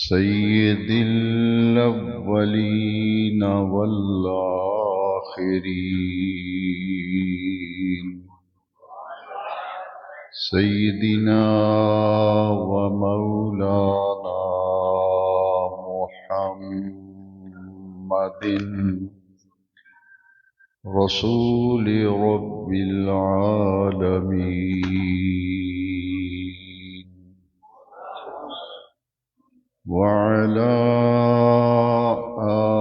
سيد الأولين والآخرين سيدنا ومولانا محمد رسول رب العالمين وعلى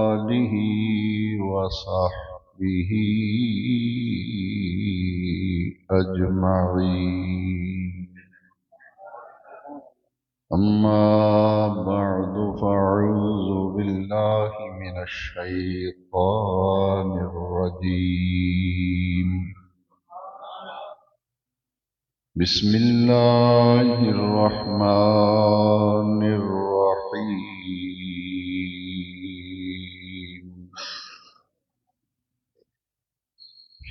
آله وصحبه أجمعين. أما بعد فأعوذ بالله من الشيطان الرجيم. بسم الله الرحمن الرحيم.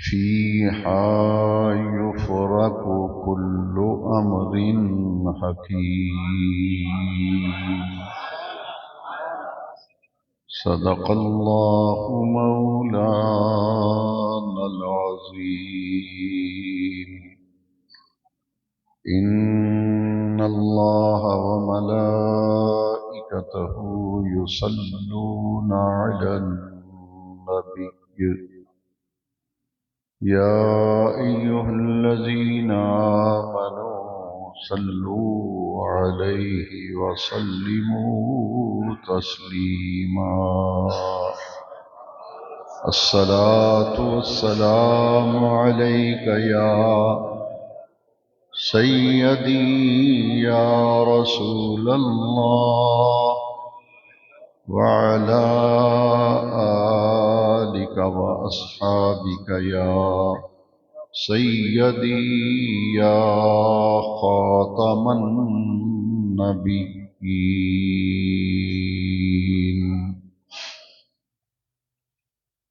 فيها يفرق كل أمر حكيم. صدق الله مولانا العظيم. إن الله وملائكته يصلون على النبي يا أيها الذين آمنوا صلوا عليه وسلموا تسليما. الصلاة والسلام عليك يا سيدي يا رسول الله وعلى آلك وأصحابك يا سيدي يا خاتم النبيين.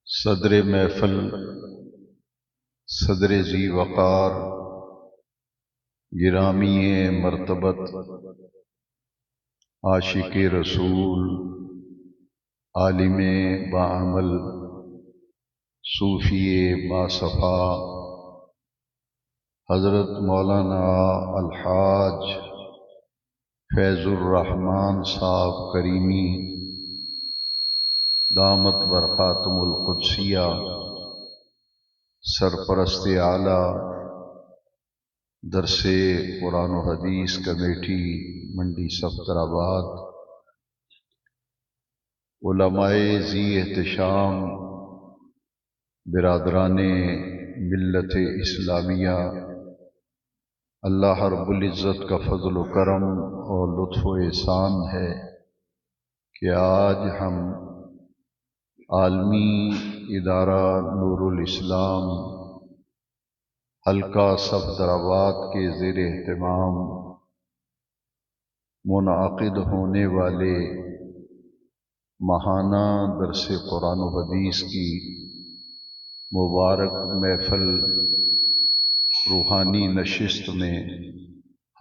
صدر محفل، صدر ذی وقار، گرامی مرتبت، عاشق رسول، عالم باعمل، صوفی باصفا، حضرت مولانا الحاج فیض الرحمن صاحب کریمی دامت برکاتہم القدسیہ، سرپرست اعلیٰ درس قرآن و حدیث کمیٹی منڈی صفدرآباد، علماء ذی احتشام، برادران ملت اسلامیہ، اللہ رب العزت کا فضل و کرم اور لطف و احسان ہے کہ آج ہم عالمی ادارہ نور الاسلام حلقہ صفدرآباد کے زیر اہتمام منعقد ہونے والے ماہانہ درس قرآن و حدیث کی مبارک محفل روحانی نشست میں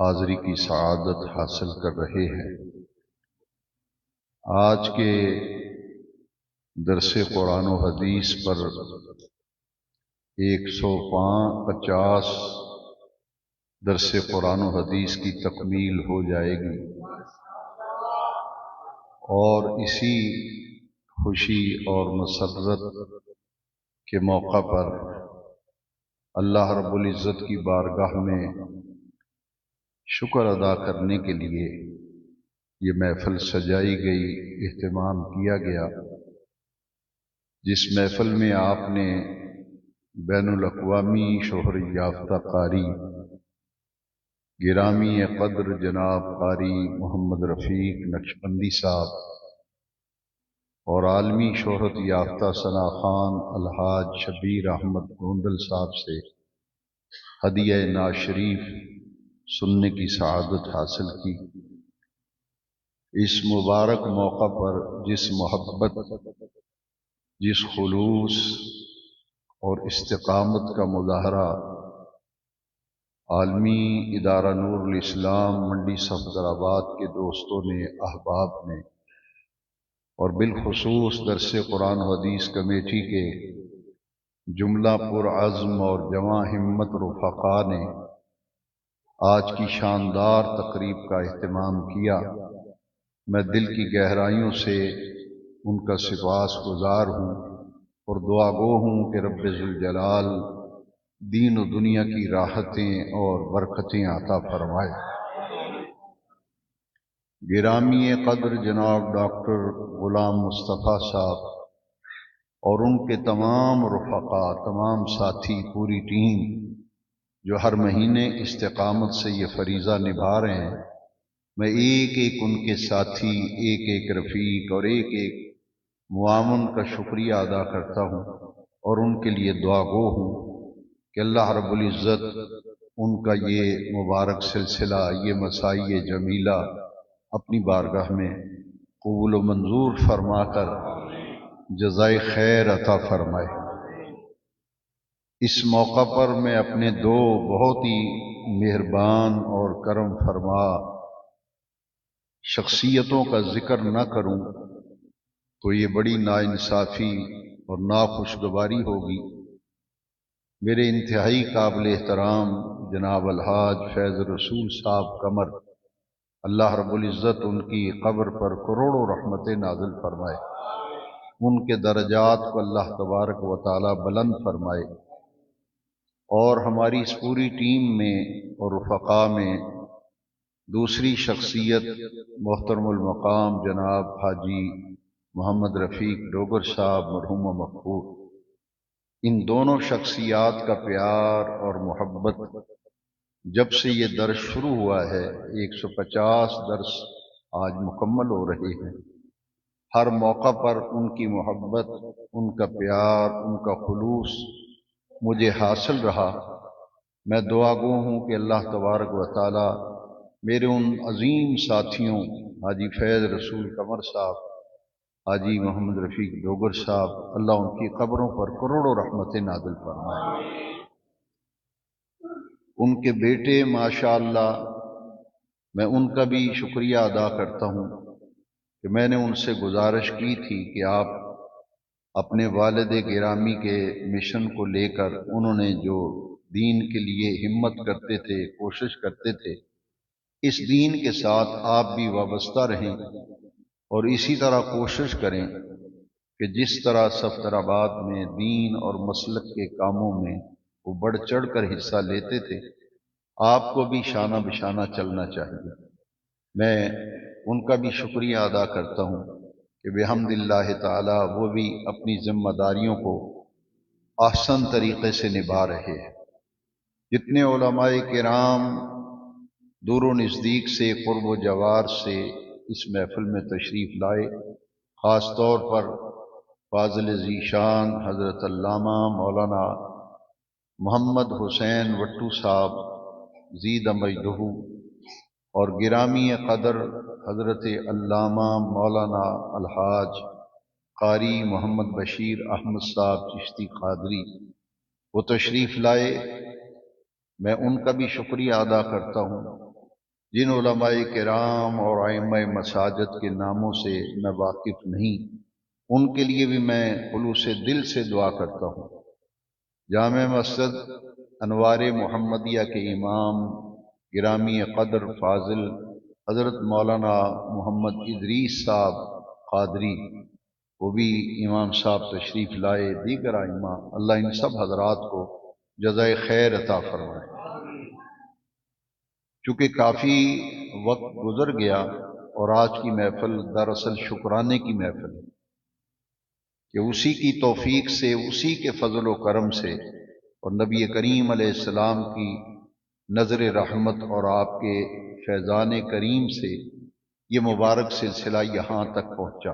حاضری کی سعادت حاصل کر رہے ہیں۔ آج کے درس قرآن و حدیث پر 150 درس قرآن و حدیث کی تکمیل ہو جائے گی، اور اسی خوشی اور مسرت کے موقع پر اللہ رب العزت کی بارگاہ میں شکر ادا کرنے کے لیے یہ محفل سجائی گئی، اہتمام کیا گیا، جس محفل میں آپ نے بین الاقوامی شہرت یافتہ قاری گرامی قدر جناب قاری محمد رفیق نقشبندی صاحب اور عالمی شہرت یافتہ ثنا خان الحاج شبیر احمد گوندل صاحب سے ہدیہ ناز شریف سننے کی سعادت حاصل کی۔ اس مبارک موقع پر جس محبت، جس خلوص اور استقامت کا مظاہرہ عالمی ادارہ نور الاسلام منڈی صفدرآباد کے دوستوں نے، احباب نے، اور بالخصوص درس قرآن و حدیث کمیٹی کے جملہ پر عزم اور جواں ہمت رفقا نے آج کی شاندار تقریب کا اہتمام کیا۔ میں دل کی گہرائیوں سے ان کا سپاس گزار ہوں اور دعا گو ہوں کہ رب ذوالجلال دین و دنیا کی راحتیں اور برکتیں عطا فرمائے۔ گرامی قدر جناب ڈاکٹر غلام مصطفیٰ صاحب اور ان کے تمام رفقا، تمام ساتھی، پوری ٹیم جو ہر مہینے استقامت سے یہ فریضہ نبھا رہے ہیں، میں ایک ایک ان کے ساتھی، ایک ایک رفیق اور ایک ایک معاون کا شکریہ ادا کرتا ہوں اور ان کے لیے دعا گو ہوں کہ اللہ رب العزت ان کا یہ مبارک سلسلہ، یہ مساعی جمیلہ اپنی بارگاہ میں قبول و منظور فرما کر جزائے خیر عطا فرمائے۔ اس موقع پر میں اپنے دو بہت ہی مہربان اور کرم فرما شخصیتوں کا ذکر نہ کروں تو یہ بڑی ناانصافی اور ناخوشگواری ہوگی۔ میرے انتہائی قابل احترام جناب الحاج فیض رسول صاحب قمر، اللہ رب العزت ان کی قبر پر کروڑوں رحمتیں نازل فرمائے، ان کے درجات کو اللہ تبارک و تعالی بلند فرمائے، اور ہماری اس پوری ٹیم میں اور رفقا میں دوسری شخصیت محترم المقام جناب حاجی محمد رفیق ڈوگر صاحب مرحوم مقبول، ان دونوں شخصیات کا پیار اور محبت جب سے یہ درس شروع ہوا ہے، 150 درس آج مکمل ہو رہے ہیں، ہر موقع پر ان کی محبت، ان کا پیار، ان کا خلوص مجھے حاصل رہا۔ میں دعا گو ہوں کہ اللہ تبارک و تعالی میرے ان عظیم ساتھیوں حاجی فیض رسول قمر صاحب، حاجی محمد رفیق ڈوگر صاحب، اللہ ان کی قبروں پر کروڑوں رحمتیں نازل فرمائے۔ ان کے بیٹے ماشاءاللہ، میں ان کا بھی شکریہ ادا کرتا ہوں کہ میں نے ان سے گزارش کی تھی کہ آپ اپنے والد گرامی کے مشن کو لے کر انہوں نے جو دین کے لیے ہمت کرتے تھے، کوشش کرتے تھے، اس دین کے ساتھ آپ بھی وابستہ رہیں اور اسی طرح کوشش کریں کہ جس طرح صفدرآباد میں دین اور مسلک کے کاموں میں وہ بڑھ چڑھ کر حصہ لیتے تھے، آپ کو بھی شانہ بشانہ چلنا چاہیے۔ میں ان کا بھی شکریہ ادا کرتا ہوں کہ بحمد اللہ تعالی وہ بھی اپنی ذمہ داریوں کو احسن طریقے سے نبھا رہے ہیں۔ جتنے علماء کرام دور و نزدیک سے، قرب و جوار سے اس محفل میں تشریف لائے، خاص طور پر فاضل ذیشان حضرت علامہ مولانا محمد حسین وٹو صاحب زید مجدہ، اور گرامی قدر حضرت علامہ مولانا الحاج قاری محمد بشیر احمد صاحب چشتی قادری، وہ تشریف لائے۔ میں ان کا بھی شکریہ ادا کرتا ہوں۔ جن علماء کرام اور ائمہ مساجد کے ناموں سے میں واقف نہیں، ان کے لیے بھی میں خلوص دل سے دعا کرتا ہوں۔ جامع مسجد انوار محمدیہ کے امام گرامی قدر فاضل حضرت مولانا محمد ادریس صاحب قادری، وہ بھی امام صاحب تشریف لائے، دیگر ائمہ، اللہ ان سب حضرات کو جزائے خیر عطا فرمائے۔ چونکہ کافی وقت گزر گیا اور آج کی محفل دراصل شکرانے کی محفل ہے کہ اسی کی توفیق سے، اسی کے فضل و کرم سے اور نبی کریم علیہ السلام کی نظر رحمت اور آپ کے فیضان کریم سے یہ مبارک سلسلہ یہاں تک پہنچا۔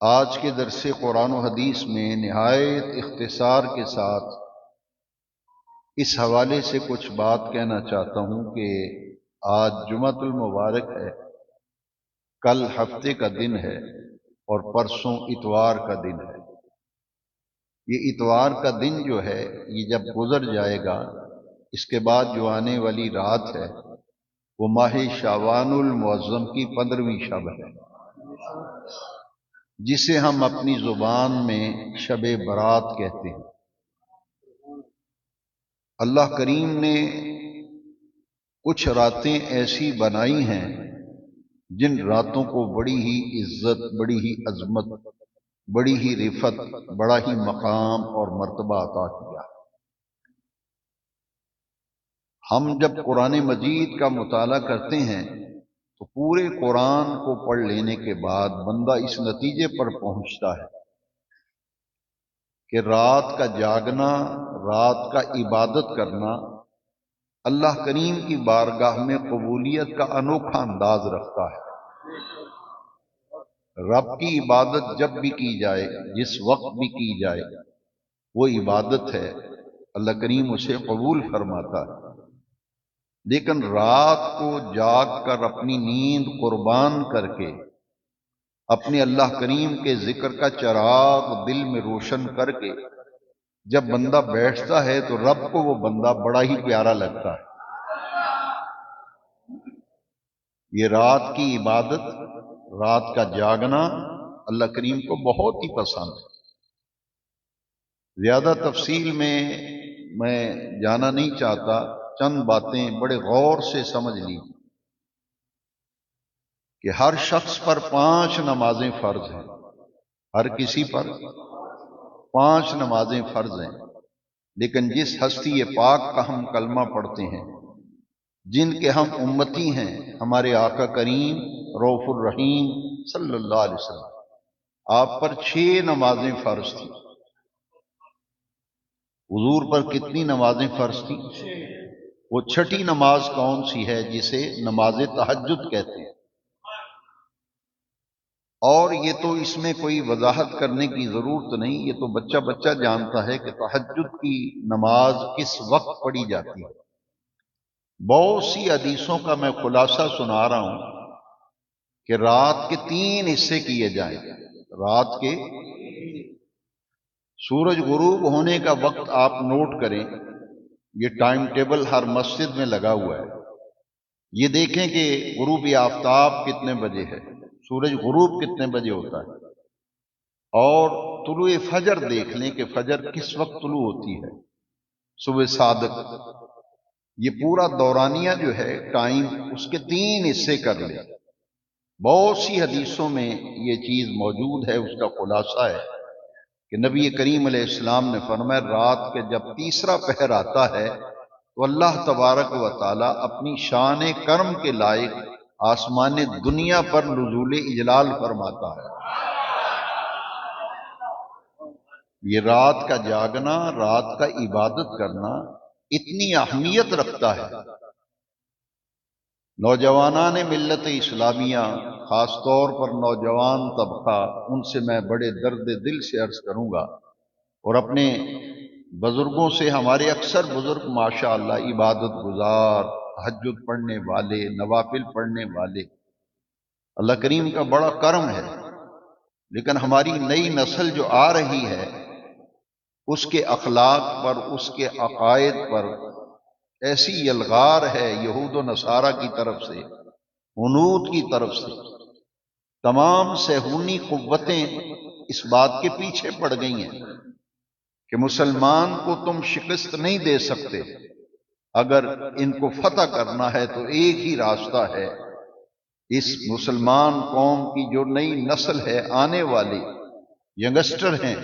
آج کے درس قرآن و حدیث میں نہایت اختصار کے ساتھ اس حوالے سے کچھ بات کہنا چاہتا ہوں کہ آج جمعۃ المبارک ہے، کل ہفتے کا دن ہے اور پرسوں اتوار کا دن ہے۔ یہ اتوار کا دن جو ہے، یہ جب گزر جائے گا اس کے بعد جو آنے والی رات ہے وہ ماہ شعبان المعظم کی 15ویں شب ہے، جسے ہم اپنی زبان میں شب برات کہتے ہیں۔ اللہ کریم نے کچھ راتیں ایسی بنائی ہیں جن راتوں کو بڑی ہی عزت، بڑی ہی عظمت، بڑی ہی رفت، بڑا ہی مقام اور مرتبہ عطا کیا۔ ہم جب قرآن مجید کا مطالعہ کرتے ہیں تو پورے قرآن کو پڑھ لینے کے بعد بندہ اس نتیجے پر پہنچتا ہے کہ رات کا جاگنا، رات کا عبادت کرنا اللہ کریم کی بارگاہ میں قبولیت کا انوکھا انداز رکھتا ہے۔ رب کی عبادت جب بھی کی جائے، جس وقت بھی کی جائے، وہ عبادت ہے، اللہ کریم اسے قبول فرماتا ہے۔ لیکن رات کو جاگ کر اپنی نیند قربان کر کے اپنے اللہ کریم کے ذکر کا چراغ دل میں روشن کر کے جب بندہ بیٹھتا ہے تو رب کو وہ بندہ بڑا ہی پیارا لگتا ہے۔ یہ رات کی عبادت، رات کا جاگنا اللہ کریم کو بہت ہی پسند ہے۔ زیادہ تفصیل میں جانا نہیں چاہتا، چند باتیں بڑے غور سے سمجھ لی کہ ہر شخص پر 5 نمازیں فرض ہیں، ہر کسی پر 5 نمازیں فرض ہیں، لیکن جس ہستی پاک کا ہم کلمہ پڑھتے ہیں، جن کے ہم امتی ہیں، ہمارے آقا کریم رؤوف الرحیم صلی اللہ علیہ وسلم، آپ پر 6 نمازیں فرض تھیں۔ حضور پر کتنی نمازیں فرض تھیں؟ وہ 6ٹھی نماز کون سی ہے جسے نماز تہجد کہتے ہیں؟ اور یہ تو اس میں کوئی وضاحت کرنے کی ضرورت نہیں، یہ تو بچہ بچہ جانتا ہے کہ تہجد کی نماز کس وقت پڑھی جاتی ہے۔ بہت سی حدیثوں کا میں خلاصہ سنا رہا ہوں کہ رات کے 3 حصے کیے جائیں۔ رات کے سورج غروب ہونے کا وقت آپ نوٹ کریں، یہ ٹائم ٹیبل ہر مسجد میں لگا ہوا ہے۔ یہ دیکھیں کہ غروب آفتاب کتنے بجے ہے، سورج غروب کتنے بجے ہوتا ہے، اور طلوع فجر دیکھ لیں کہ فجر کس وقت طلوع ہوتی ہے، صبح صادق۔ یہ پورا دورانیہ جو ہے ٹائم، اس کے 3 حصے کر لیں۔ بہت سی حدیثوں میں یہ چیز موجود ہے، اس کا خلاصہ ہے کہ نبی کریم علیہ السلام نے فرمایا رات کے جب تیسرا پہر آتا ہے تو اللہ تبارک و تعالی اپنی شان کرم کے لائق آسمان دنیا پر نزول اجلال فرماتا ہے۔ یہ رات کا جاگنا، رات کا عبادت کرنا اتنی اہمیت رکھتا ہے۔ نوجوانان ملت اسلامیہ، خاص طور پر نوجوان طبقہ، ان سے میں بڑے درد دل سے عرض کروں گا، اور اپنے بزرگوں سے، ہمارے اکثر بزرگ ماشاءاللہ عبادت گزار، تہجد پڑھنے والے، نوافل پڑھنے والے، اللہ کریم کا بڑا کرم ہے، لیکن ہماری نئی نسل جو آ رہی ہے اس کے اخلاق پر، اس کے عقائد پر ایسی یلغار ہے یہود و نصارہ کی طرف سے، ہنود کی طرف سے۔ تمام صہیونی قوتیں اس بات کے پیچھے پڑ گئی ہیں کہ مسلمان کو تم شکست نہیں دے سکتے، اگر ان کو فتح کرنا ہے تو ایک ہی راستہ ہے، اس مسلمان قوم کی جو نئی نسل ہے، آنے والی ینگسٹر ہیں،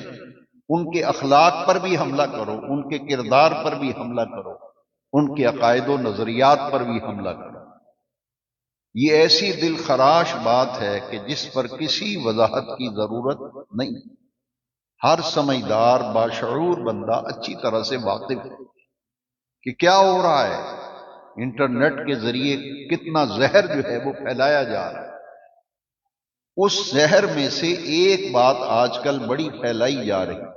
ان کے اخلاق پر بھی حملہ کرو، ان کے کردار پر بھی حملہ کرو، ان کے عقائد و نظریات پر بھی حملہ کرو۔ یہ ایسی دل خراش بات ہے کہ جس پر کسی وضاحت کی ضرورت نہیں۔ ہر سمجھدار باشعور بندہ اچھی طرح سے واقف ہے کہ کیا ہو رہا ہے، انٹرنیٹ کے ذریعے کتنا زہر جو ہے وہ پھیلایا جا رہا ہے۔ اس زہر میں سے ایک بات آج کل بڑی پھیلائی جا رہی ہے،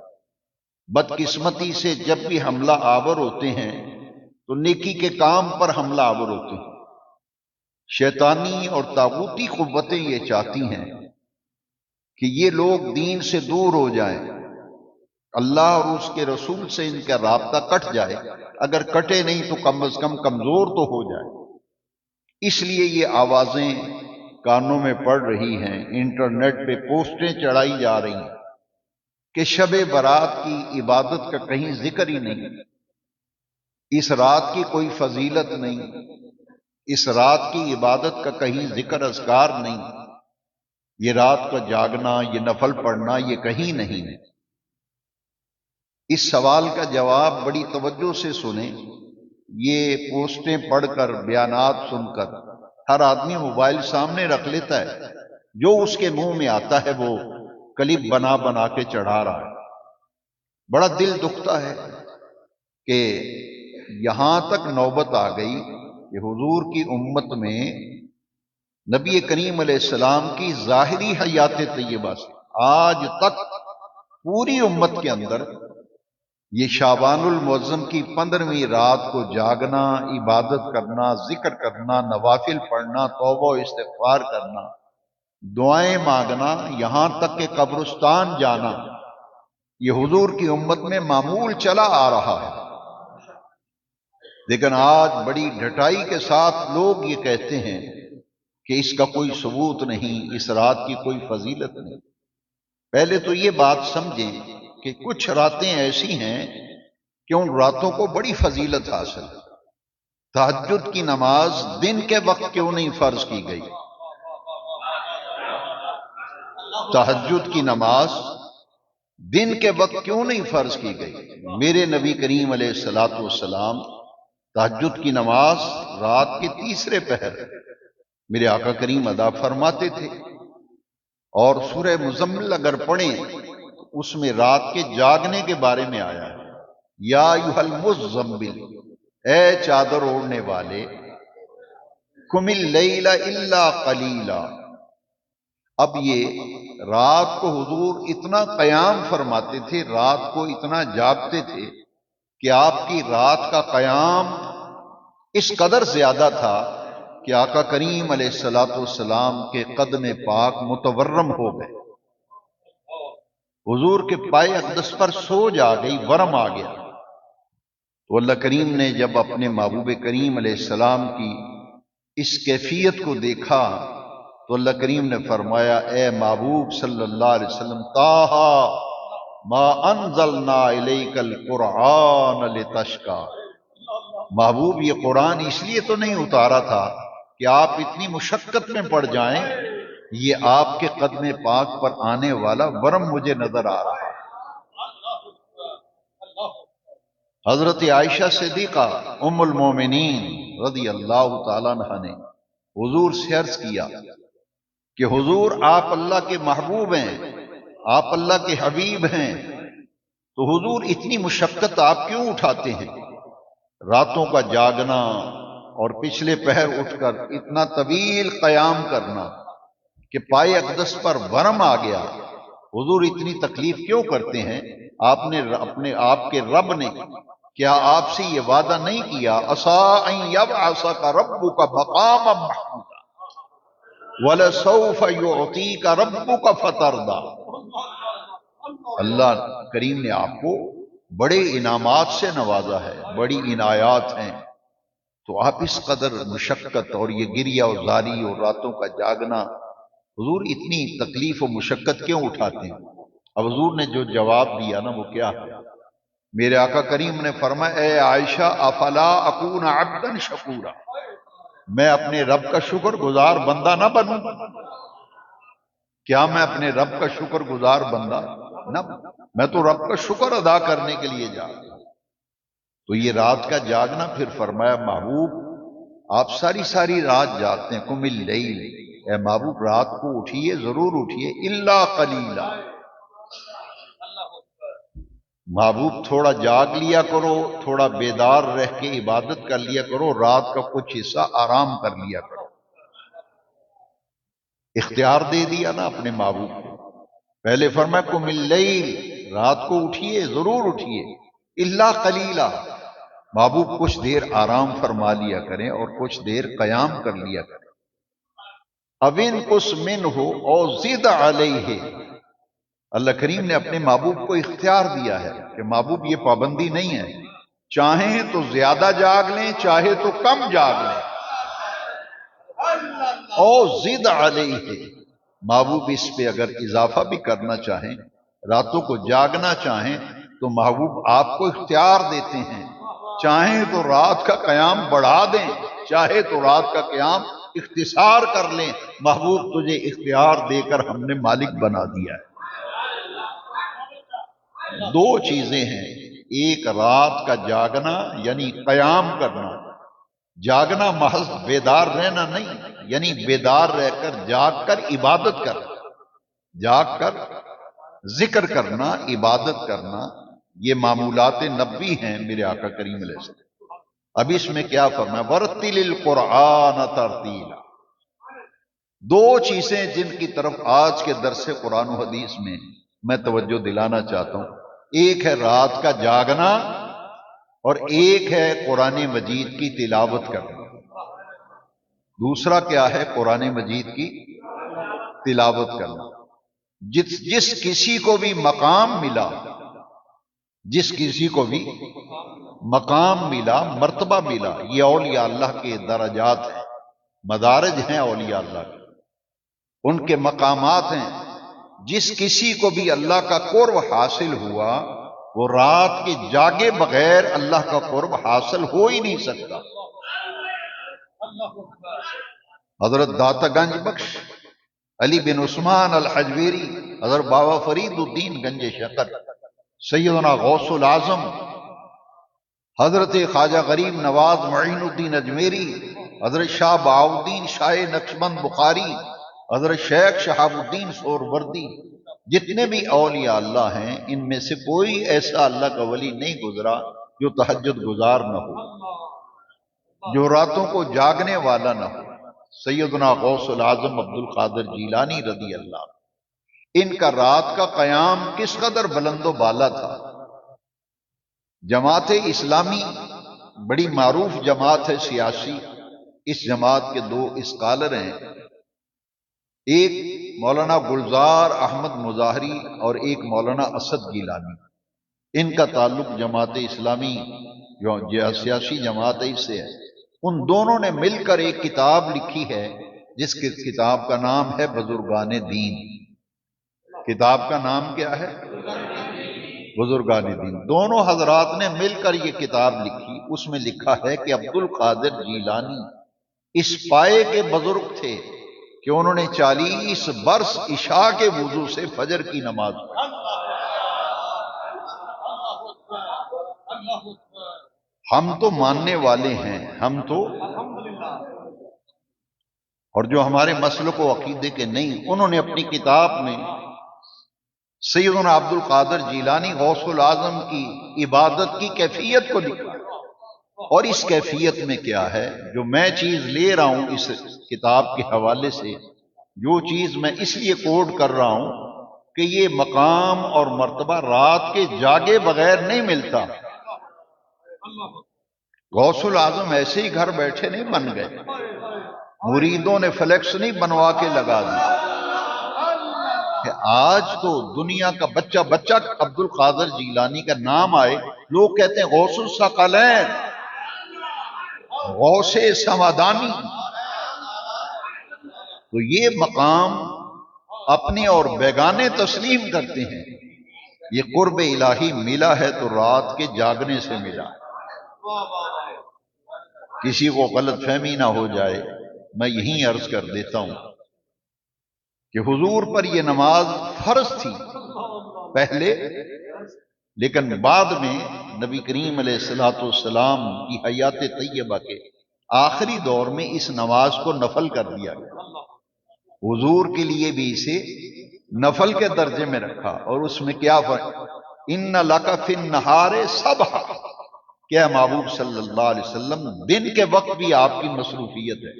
بدقسمتی سے جب بھی حملہ آور ہوتے ہیں تو نیکی کے کام پر حملہ آور ہوتے ہیں۔ شیطانی اور طاغوتی قوتیں یہ چاہتی ہیں کہ یہ لوگ دین سے دور ہو جائیں، اللہ اور اس کے رسول سے ان کا رابطہ کٹ جائے، اگر کٹے نہیں تو کم از کم کمزور تو ہو جائے۔ اس لیے یہ آوازیں کانوں میں پڑ رہی ہیں، انٹرنیٹ پہ پوسٹیں چڑھائی جا رہی ہیں کہ شب برات کی عبادت کا کہیں ذکر ہی نہیں، اس رات کی کوئی فضیلت نہیں، اس رات کی عبادت کا کہیں ذکر اذکار نہیں، یہ رات کا جاگنا، یہ نفل پڑھنا، یہ کہیں نہیں۔ اس سوال کا جواب بڑی توجہ سے سنیں۔ یہ پوسٹیں پڑھ کر، بیانات سن کر ہر آدمی موبائل سامنے رکھ لیتا ہے، جو اس کے منہ میں آتا ہے وہ کلپ بنا بنا کے چڑھا رہا ہے۔ بڑا دل دکھتا ہے کہ یہاں تک نوبت آ گئی کہ حضور کی امت میں نبی کریم علیہ السلام کی ظاہری حیات طیبہ سے آج تک پوری امت کے اندر یہ شعبان المعظم کی 15ویں رات کو جاگنا، عبادت کرنا، ذکر کرنا، نوافل پڑھنا، توبہ و استغفار کرنا، دعائیں مانگنا، یہاں تک کہ قبرستان جانا، یہ حضور کی امت میں معمول چلا آ رہا ہے۔ لیکن آج بڑی ڈھٹائی کے ساتھ لوگ یہ کہتے ہیں کہ اس کا کوئی ثبوت نہیں، اس رات کی کوئی فضیلت نہیں۔ پہلے تو یہ بات سمجھیں کہ کچھ راتیں ایسی ہیں کہ ان راتوں کو بڑی فضیلت حاصل ہے۔ تہجد کی نماز دن کے وقت کیوں نہیں فرض کی گئی؟ تہجد کی نماز دن کے وقت کیوں نہیں فرض کی گئی؟ میرے نبی کریم علیہ الصلوۃ والسلام تہجد کی نماز رات کے تیسرے پہر میرے آقا کریم ادا فرماتے تھے، اور سورہ مزمل اگر پڑھیں تو اس میں رات کے جاگنے کے بارے میں آیا ہے، یا ایھا المزمل، اے چادر اوڑھنے والے، قم اللیل الا قلیلا۔ اب یہ رات کو حضور اتنا قیام فرماتے تھے، رات کو اتنا جاگتے تھے کہ آپ کی رات کا قیام اس قدر زیادہ تھا کہ آقا کریم علیہ الصلوۃ والسلام کے قدم پاک متورم ہو گئے، حضور کے پائے اقدس پر سوج آ گئی، ورم آ گیا۔ تو اللہ کریم نے جب اپنے محبوب کریم علیہ السلام کی اس کیفیت کو دیکھا تو اللہ کریم نے فرمایا، اے محبوب صلی اللہ علیہ وسلم، طٰہٰ ما انزلنا الیک القرآن لتشقیٰ، محبوب یہ قرآن اس لیے تو نہیں اتارا تھا کہ آپ اتنی مشقت میں پڑ جائیں، یہ آپ کے قدم پاک پر آنے والا ورم مجھے نظر آ رہا ہے۔ حضرت عائشہ صدیقہ ام المومنین رضی اللہ تعالیٰ عنہ نے حضور سے عرض کیا کہ حضور آپ اللہ کے محبوب ہیں، آپ اللہ کے حبیب ہیں، تو حضور اتنی مشقت آپ کیوں اٹھاتے ہیں؟ راتوں کا جاگنا اور پچھلے پہر اٹھ کر اتنا طویل قیام کرنا کہ پائے اقدس پر ورم آ گیا، حضور اتنی تکلیف کیوں کرتے ہیں؟ آپ کے رب نے کیا آپ سے یہ وعدہ نہیں کیا، عَسَىٰ أَن يَبْعَثَكَ رَبُّكَ مَقَامًا مَحْمُودًا وَلَسَوْفَ يُعْطِيكَ رَبُّكَ فَتَرْضَىٰ۔ اللہ کریم نے آپ کو بڑے انعامات سے نوازا ہے، بڑی عنایات ہیں، تو آپ اس قدر مشقت اور یہ گریہ و زاری اور راتوں کا جاگنا، حضور اتنی تکلیف و مشقت کیوں اٹھاتے ہیں؟ اب حضور نے جو جواب دیا نا وہ کیا ہے؟ میرے آقا کریم نے فرمایا، اے عائشہ، افلا اکون عبدا شکورا، میں اپنے رب کا شکر گزار بندہ نہ بنوں؟ کیا میں اپنے رب کا شکر گزار بندہ نہ بنوں؟ میں تو رب کا شکر ادا کرنے کے لیے جاگتا ہوں۔ تو یہ رات کا جاگنا، پھر فرمایا محبوب آپ ساری ساری رات جاگتے ہیں، قم اللیل، اے محبوب رات کو اٹھیے، ضرور اٹھیے، الا قلیلا، محبوب تھوڑا جاگ لیا کرو، تھوڑا بیدار رہ کے عبادت کر لیا کرو، رات کا کچھ حصہ آرام کر لیا کرو۔ اختیار دے دیا نا اپنے محبوب کو۔ پہلے فرمایا قم اللیل، رات کو اٹھیے، ضرور اٹھیے، الا قلیلا، محبوب کچھ دیر آرام فرما لیا کریں اور کچھ دیر قیام کر لیا کریں۔ اب انقص منہ او زد علیہ، اللہ کریم نے اپنے محبوب کو اختیار دیا ہے کہ محبوب یہ پابندی نہیں ہے، چاہیں تو زیادہ جاگ لیں، چاہے تو کم جاگ لیں، او زد علیہ، محبوب اس پہ اگر اضافہ بھی کرنا چاہیں، راتوں کو جاگنا چاہیں تو محبوب آپ کو اختیار دیتے ہیں، چاہیں تو رات کا قیام بڑھا دیں، چاہے تو رات کا قیام اختصار کر لیں، محبوب تجھے اختیار دے کر ہم نے مالک بنا دیا ہے۔ دو چیزیں ہیں، ایک رات کا جاگنا یعنی قیام کرنا، جاگنا محض بیدار رہنا نہیں، یعنی بیدار رہ کر جاگ کر عبادت کرنا، جاگ کر ذکر کرنا، عبادت کرنا، یہ معمولات نبی ہیں میرے آقا کریم علیہ السلام۔ اب اس میں کیا فرمایا، ورتل القرآن ترتیلا، دو چیزیں جن کی طرف آج کے درس قرآن و حدیث میں توجہ دلانا چاہتا ہوں، ایک ہے رات کا جاگنا اور ایک ہے قرآن مجید کی تلاوت کرنا۔ دوسرا کیا ہے؟ قرآن مجید کی تلاوت کرنا۔ جس کسی کو بھی مقام ملا، جس کسی کو بھی مقام ملا، مرتبہ ملا، یہ اولیاء اللہ کے درجات ہیں، مدارج ہیں اولیاء اللہ کے، ان کے مقامات ہیں۔ جس کسی کو بھی اللہ کا قرب حاصل ہوا، وہ رات کے جاگے بغیر اللہ کا قرب حاصل ہو ہی نہیں سکتا۔ حضرت داتا گنج بخش علی بن عثمان الحجویری، حضرت بابا فرید الدین گنج شکر، سیدنا غوث العظم حضرت خواجہ غریب نواز معین الدین اجمیری، حضرت شاہ بہاؤالدین شاہ نقشبند بخاری، حضرت شیخ شہاب الدین سہروردی، جتنے بھی اولیاء اللہ ہیں ان میں سے کوئی ایسا اللہ کا ولی نہیں گزرا جو تہجد گزار نہ ہو، جو راتوں کو جاگنے والا نہ ہو۔ سیدنا غوث العظم عبد القادر جیلانی رضی اللہ عنہ، ان کا رات کا قیام کس قدر بلند و بالا تھا۔ جماعت اسلامی بڑی معروف جماعت ہے سیاسی، اس جماعت کے دو اسکالر ہیں، ایک مولانا گلزار احمد مظاہری اور ایک مولانا اسد گیلانی۔ ان کا تعلق جماعت اسلامی جو سیاسی جماعت ہے اس سے ہے۔ ان دونوں نے مل کر ایک کتاب لکھی ہے جس کی کتاب کا نام ہے بزرگان دین۔ کتاب کا نام کیا ہے؟ بزرگان دین۔ دونوں حضرات نے مل کر یہ کتاب لکھی، اس میں لکھا ہے کہ عبد القادر جیلانی اس پائے کے بزرگ تھے کہ انہوں نے 40 برس عشاء کے وضو سے فجر کی نماز پڑھی۔ ہم تو ماننے والے ہیں، ہم تو، اور جو ہمارے مسلک و عقیدے کے نہیں، انہوں نے اپنی کتاب میں سیدنا عبد القادر جیلانی غوث العظم کی عبادت کی کیفیت کو لکھا، اور اس کیفیت میں کیا ہے، جو میں چیز لے رہا ہوں اس کتاب کے حوالے سے، جو چیز میں اس لیے کوڈ کر رہا ہوں کہ یہ مقام اور مرتبہ رات کے جاگے بغیر نہیں ملتا۔ غوث العظم ایسے ہی گھر بیٹھے نہیں بن گئے، مریدوں نے فلیکس نہیں بنوا کے لگا دی کہ آج تو دنیا کا بچہ بچہ عبد القادر جیلانی کا نام آئے، لوگ کہتے ہیں غوث الثقلین، غوث سمدانی۔ تو یہ مقام اپنے اور بیگانے تسلیم کرتے ہیں، یہ قرب الہی ملا ہے تو رات کے جاگنے سے ملا۔ کسی کو غلط فہمی نہ ہو جائے، میں یہیں عرض کر دیتا ہوں کہ حضور پر یہ نماز فرض تھی پہلے، لیکن بعد میں نبی کریم علیہ الصلوۃ والسلام کی حیات طیبہ کے آخری دور میں اس نماز کو نفل کر دیا گیا۔ حضور کے لیے بھی اسے نفل کے درجے میں رکھا، اور اس میں کیا فرق، ان لک فی النہار سبحا، کیا محبوب صلی اللہ علیہ وسلم دن کے وقت بھی آپ کی مصروفیت ہے،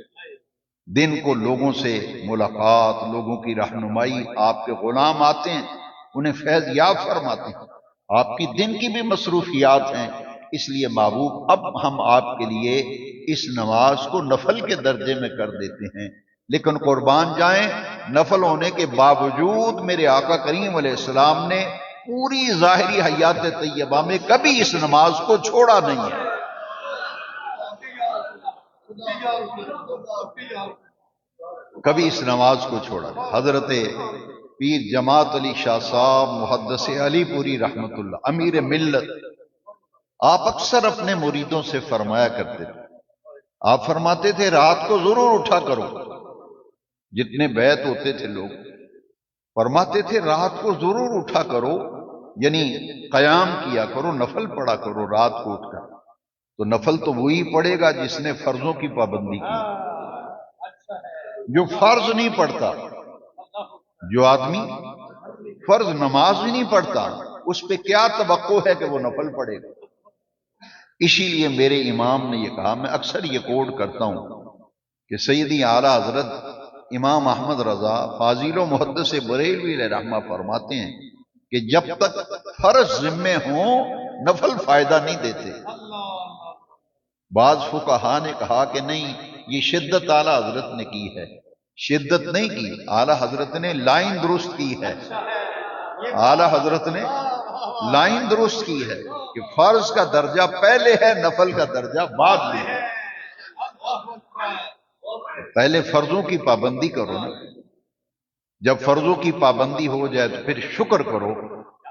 دن کو لوگوں سے ملاقات، لوگوں کی رہنمائی، آپ کے غلام آتے ہیں انہیں فیض یاب فرماتے ہیں، آپ کی دن کی بھی مصروفیات ہیں، اس لیے محبوب اب ہم آپ کے لیے اس نماز کو نفل کے درجے میں کر دیتے ہیں، لیکن قربان جائیں نفل ہونے کے باوجود میرے آقا کریم علیہ السلام نے پوری ظاہری حیات طیبہ میں کبھی اس نماز کو چھوڑا نہیں ہے. کبھی اس نماز کو چھوڑا. حضرت پیر جماعت علی شاہ صاحب محدث علی پوری رحمت اللہ امیر ملت، آپ اکثر اپنے مریدوں سے فرمایا کرتے تھے، آپ فرماتے تھے رات کو ضرور اٹھا کرو. جتنے بیعت ہوتے تھے لوگ فرماتے تھے رات کو ضرور اٹھا کرو، یعنی قیام کیا کرو، نفل پڑھا کرو رات کو اٹھ کر. تو نفل تو وہی پڑھے گا جس نے فرضوں کی پابندی کی. جو فرض نہیں پڑھتا، جو آدمی فرض نماز ہی نہیں پڑھتا، اس پہ کیا توقع ہے کہ وہ نفل پڑھے گا؟ اسی لیے میرے امام نے یہ کہا، میں اکثر یہ کوٹ کرتا ہوں کہ سیدی اعلیٰ حضرت امام احمد رضا فاضل و محدث بریلوی علیہ رحمہ فرماتے ہیں کہ جب تک فرض ذمے ہوں نفل فائدہ نہیں دیتے. بعض فقہا نے کہا کہ نہیں، یہ شدت اعلیٰ حضرت نے کی ہے. شدت نہیں کی، اعلیٰ حضرت نے لائن درست کی ہے. اعلیٰ حضرت نے لائن درست کی ہے کہ فرض کا درجہ پہلے ہے، نفل کا درجہ بعد میں ہے. پہلے فرضوں کی پابندی کرو نا، جب فرضوں کی پابندی ہو جائے تو پھر شکر کرو.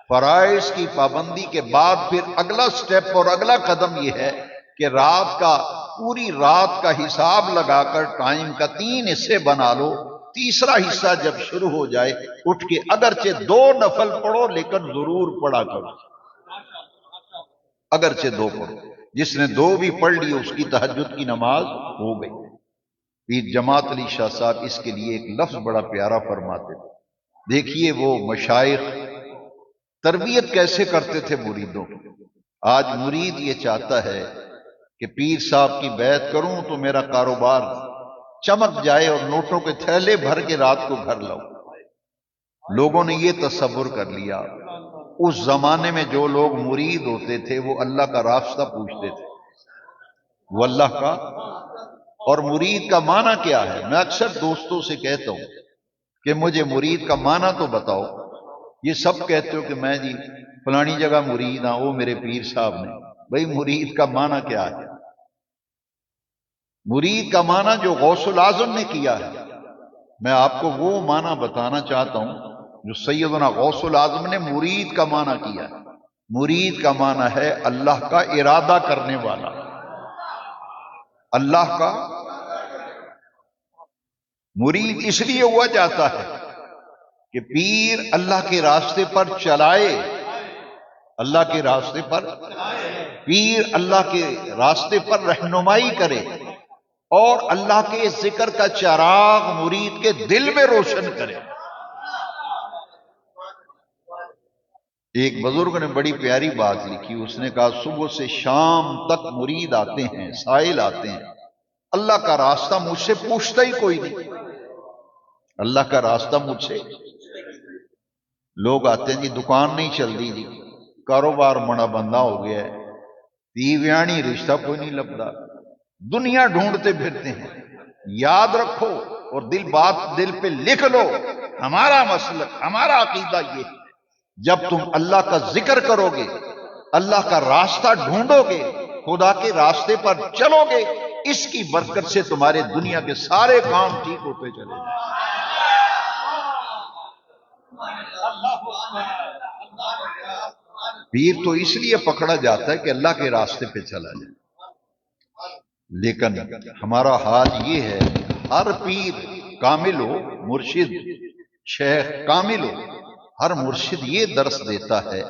فرائض کی پابندی کے بعد پھر اگلا سٹیپ اور اگلا قدم یہ ہے کہ رات کا، پوری رات کا حساب لگا کر ٹائم کا 3 حصے بنا لو. تیسرا حصہ جب شروع ہو جائے اٹھ کے اگرچہ 2 نفل پڑھو لیکن ضرور پڑھا کرو. اگرچہ 2 پڑھو، جس نے 2 بھی پڑھ لی اس کی تہجد کی نماز ہو گئی. پیر جماعت علی شاہ صاحب اس کے لیے ایک لفظ بڑا پیارا فرماتے تھے. دیکھیے وہ مشائخ تربیت کیسے کرتے تھے مریدوں کی. آج مرید یہ چاہتا ہے کہ پیر صاحب کی بیعت کروں تو میرا کاروبار چمک جائے اور نوٹوں کے تھیلے بھر کے رات کو گھر لاؤں. لوگوں نے یہ تصور کر لیا. اس زمانے میں جو لوگ مرید ہوتے تھے وہ اللہ کا راستہ پوچھتے تھے، وہ اللہ کا. اور مرید کا معنی کیا ہے؟ میں اکثر دوستوں سے کہتا ہوں کہ مجھے مرید کا معنی تو بتاؤ. یہ سب کہتے ہو کہ میں جی فلانی جگہ مرید ہاں، وہ میرے پیر صاحب نے. بھئی مرید کا معنی کیا ہے؟ مرید کا معنی جو غوث الاعظم نے کیا ہے. میں آپ کو وہ معنی بتانا چاہتا ہوں جو سیدنا غوث الاعظم نے مرید کا معنی کیا ہے. مرید کا معنی ہے اللہ کا ارادہ کرنے والا. اللہ کا مرید اس لیے ہوا جاتا ہے کہ پیر اللہ کے راستے پر چلائے. اللہ کے راستے پر پیر اللہ کے راستے پر رہنمائی کرے اور اللہ کے ذکر کا چراغ مرید کے دل میں روشن کرے. ایک بزرگ نے بڑی پیاری بات لکھی. اس نے کہا صبح سے شام تک مرید آتے ہیں، سائل آتے ہیں، اللہ کا راستہ مجھ سے پوچھتا ہی کوئی نہیں. اللہ کا راستہ مجھ سے. لوگ آتے ہیں جی دکان نہیں چلتی جی، کاروبار مڑا بندہ ہو گیا ہے، تی ویانی رشتہ کوئی نہیں لبدا، دنیا ڈھونڈتے پھرتے ہیں. یاد رکھو اور بات دل پہ لکھ لو، ہمارا مسلک، ہمارا عقیدہ یہ ہے جب تم اللہ کا ذکر کرو گے، اللہ کا راستہ ڈھونڈو گے، خدا کے راستے پر چلو گے، اس کی برکت سے تمہارے دنیا کے سارے کام ٹھیک ہوتے چلے جائیں. پیر تو اس لیے پکڑا جاتا ہے کہ اللہ کے راستے پہ چلا جائے. لیکن ہمارا حال یہ ہے ہر پیر کامل ہو، مرشد شیخ کامل ہو، ہر مرشد یہ درس دیتا ہے.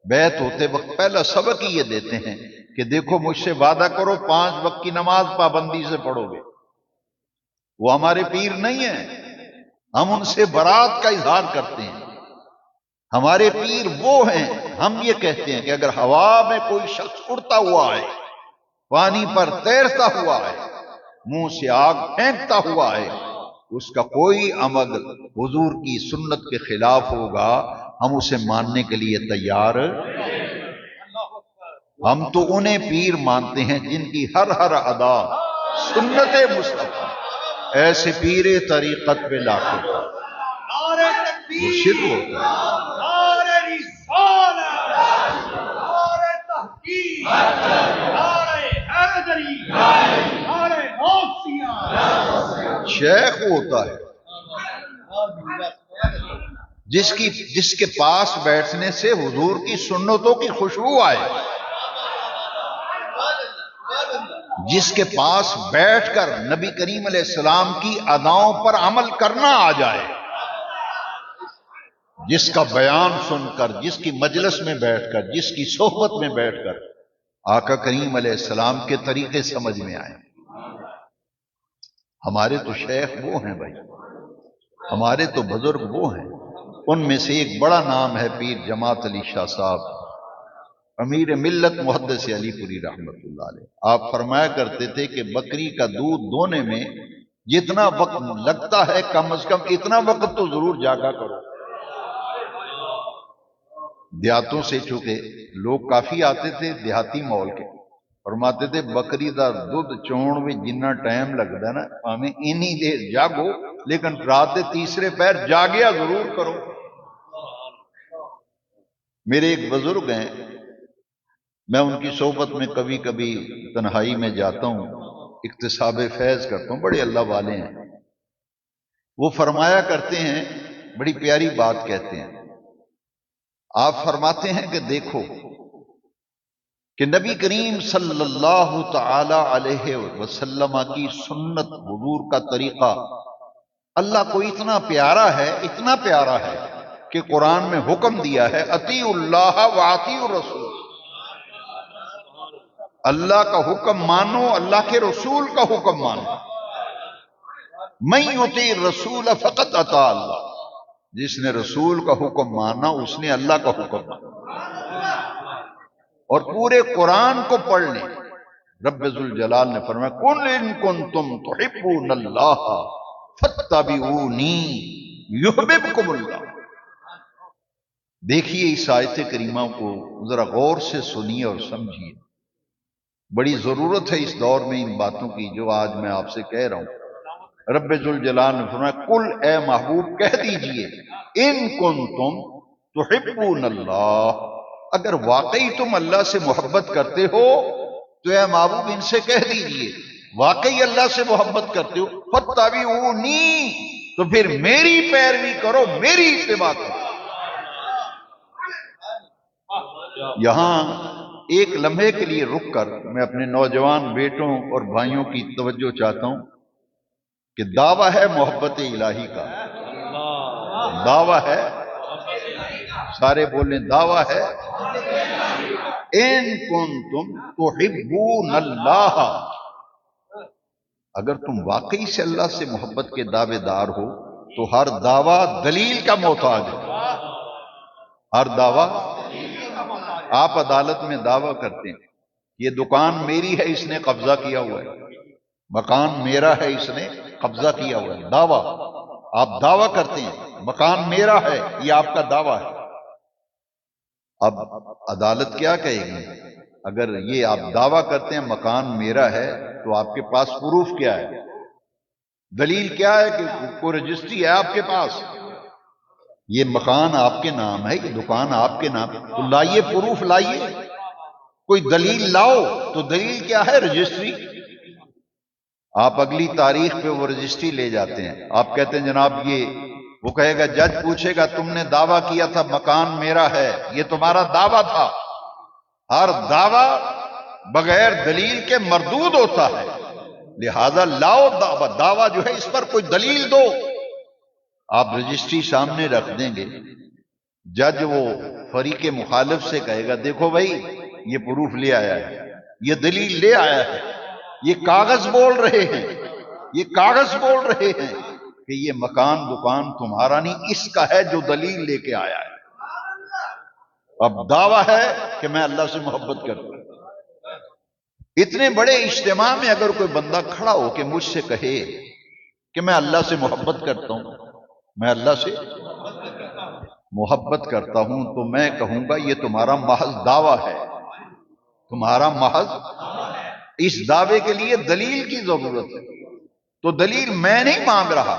بیعت ہوتے وقت پہلا سبق ہی یہ دیتے ہیں کہ دیکھو مجھ سے وعدہ کرو 5 وقت کی نماز پابندی سے پڑھو گے. وہ ہمارے پیر نہیں ہیں، ہم ان سے برات کا اظہار کرتے ہیں. ہمارے پیر وہ ہیں، ہم یہ کہتے ہیں کہ اگر ہوا میں کوئی شخص اڑتا ہوا ہے، پانی پر تیرتا ہوا ہے، منہ سے آگ پھینکتا ہوا ہے، اس کا کوئی عمل حضور کی سنت کے خلاف ہوگا، ہم اسے ماننے کے لیے تیار. ہم تو انہیں پیر مانتے ہیں جن کی ہر ادا سنت مصطفیٰ. ایسے پیر طریقت پہ لاکھوں. مرشد ہوتا ہے. نعرہ رسالت، نعرہ تحقیق، نعرہ حیدری، نعرہ غوثیہ. شیخ ہوتا ہے جس کے پاس بیٹھنے سے حضور کی سنتوں کی خوشبو آئے، جس کے پاس بیٹھ کر نبی کریم علیہ السلام کی اداؤں پر عمل کرنا آ جائے، جس کا بیان سن کر، جس کی مجلس میں بیٹھ کر، جس کی صحبت میں بیٹھ کر آقا کریم علیہ السلام کے طریقے سمجھ میں آئے. ہمارے تو شیخ وہ ہیں بھائی، ہمارے تو بزرگ وہ ہیں. ان میں سے ایک بڑا نام ہے پیر جماعت علی شاہ صاحب، امیر ملت محدث علی پوری رحمت اللہ علیہ. آپ فرمایا کرتے تھے کہ بکری کا دودھ دونے میں جتنا وقت لگتا ہے کم از کم اتنا وقت تو ضرور جاگا کرو. دیہاتوں سے چونکہ لوگ کافی آتے تھے دیہاتی ماحول کے، فرماتے تھے بکری دا دودھ چون میں جنہ ٹائم لگتا ہے نا ہمیں انہی دیر جاگو لیکن رات دے تیسرے پیر جاگیا ضرور کرو. میرے ایک بزرگ ہیں، میں ان کی صحبت میں کبھی کبھی تنہائی میں جاتا ہوں، اکتساب فیض کرتا ہوں، بڑے اللہ والے ہیں. وہ فرمایا کرتے ہیں، بڑی پیاری بات کہتے ہیں. آپ فرماتے ہیں کہ دیکھو کہ نبی کریم صلی اللہ تعالی علیہ وسلم کی سنت، حضور کا طریقہ اللہ کو اتنا پیارا ہے، اتنا پیارا ہے کہ قرآن میں حکم دیا ہے اطیعوا اللہ واطیعوا الرسول. اللہ کا حکم مانو، اللہ کے رسول کا حکم مانو. من یطیع الرسول فقد اطاع اللہ. جس نے رسول کا حکم مانا اس نے اللہ کا حکم مانا. اور پورے قرآن کو پڑھ لیں. رب ذوالجلال نے فرمایا قل ان کنتم تحبون اللہ فاتبعونی یحببکم اللہ. دیکھیے اس آیت کریمہ کو ذرا غور سے سنیے اور سمجھیے. بڑی ضرورت ہے اس دور میں ان باتوں کی جو آج میں آپ سے کہہ رہا ہوں. رب ذوالجلال نے فرمایا قل اے محبوب کہہ دیجئے ان کنتم تحبون اللہ، اگر واقعی تم اللہ سے محبت کرتے ہو تو اے محبوب ان سے کہہ دیجئے واقعی اللہ سے محبت کرتے ہو فاتبعونی، تو پھر میری پیروی کرو، میری اتباع کرو. یہاں ایک لمحے کے لیے رک کر میں اپنے نوجوان بیٹوں اور بھائیوں کی توجہ چاہتا ہوں کہ دعویٰ ہے محبت الہی کا، دعویٰ ہے، سارے بولیں دعویٰ ہے ان کنتم تحبون اللہ. اگر تم واقعی سے اللہ سے محبت کے دعوے دار ہو تو ہر دعویٰ دلیل کا محتاج ہے. ہر دعویٰ، آپ عدالت میں دعویٰ کرتے ہیں یہ دکان میری ہے اس نے قبضہ کیا ہوا ہے، مکان میرا ہے اس نے قبضہ کیا ہوا ہے، دعویٰ. آپ دعویٰ کرتے ہیں مکان میرا ہے، یہ آپ کا دعویٰ ہے. اب عدالت کیا کہے گی؟ اگر یہ آپ دعویٰ کرتے ہیں مکان میرا ہے تو آپ کے پاس پروف کیا ہے، دلیل کیا ہے کہ کوئی رجسٹری ہے آپ کے پاس، یہ مکان آپ کے نام ہے، یہ دکان آپ کے نام، تو لائیے پروف، لائیے کوئی دلیل لاؤ. تو دلیل کیا ہے؟ رجسٹری. آپ اگلی تاریخ پہ وہ رجسٹری لے جاتے ہیں، آپ کہتے ہیں جناب یہ، وہ کہے گا جج پوچھے گا تم نے دعویٰ کیا تھا مکان میرا ہے، یہ تمہارا دعویٰ تھا. ہر دعویٰ بغیر دلیل کے مردود ہوتا ہے، لہذا لاؤ دعویٰ جو ہے اس پر کوئی دلیل دو. آپ رجسٹری سامنے رکھ دیں گے، جج وہ فریق مخالف سے کہے گا دیکھو بھائی یہ پروف لے آیا ہے، یہ دلیل لے آیا ہے، یہ کاغذ بول رہے ہیں، یہ کاغذ بول رہے ہیں کہ یہ مکان دکان تمہارا نہیں، اس کا ہے جو دلیل لے کے آیا ہے. اب دعویٰ ہے کہ میں اللہ سے محبت کرتا ہوں. اتنے بڑے اجتماع میں اگر کوئی بندہ کھڑا ہو کہ مجھ سے کہے کہ میں اللہ سے محبت کرتا ہوں، میں اللہ سے محبت کرتا ہوں، تو میں کہوں گا یہ تمہارا محض دعویٰ ہے، تمہارا محض. اس دعوے کے لیے دلیل کی ضرورت ہے. تو دلیل میں نہیں مانگ رہا،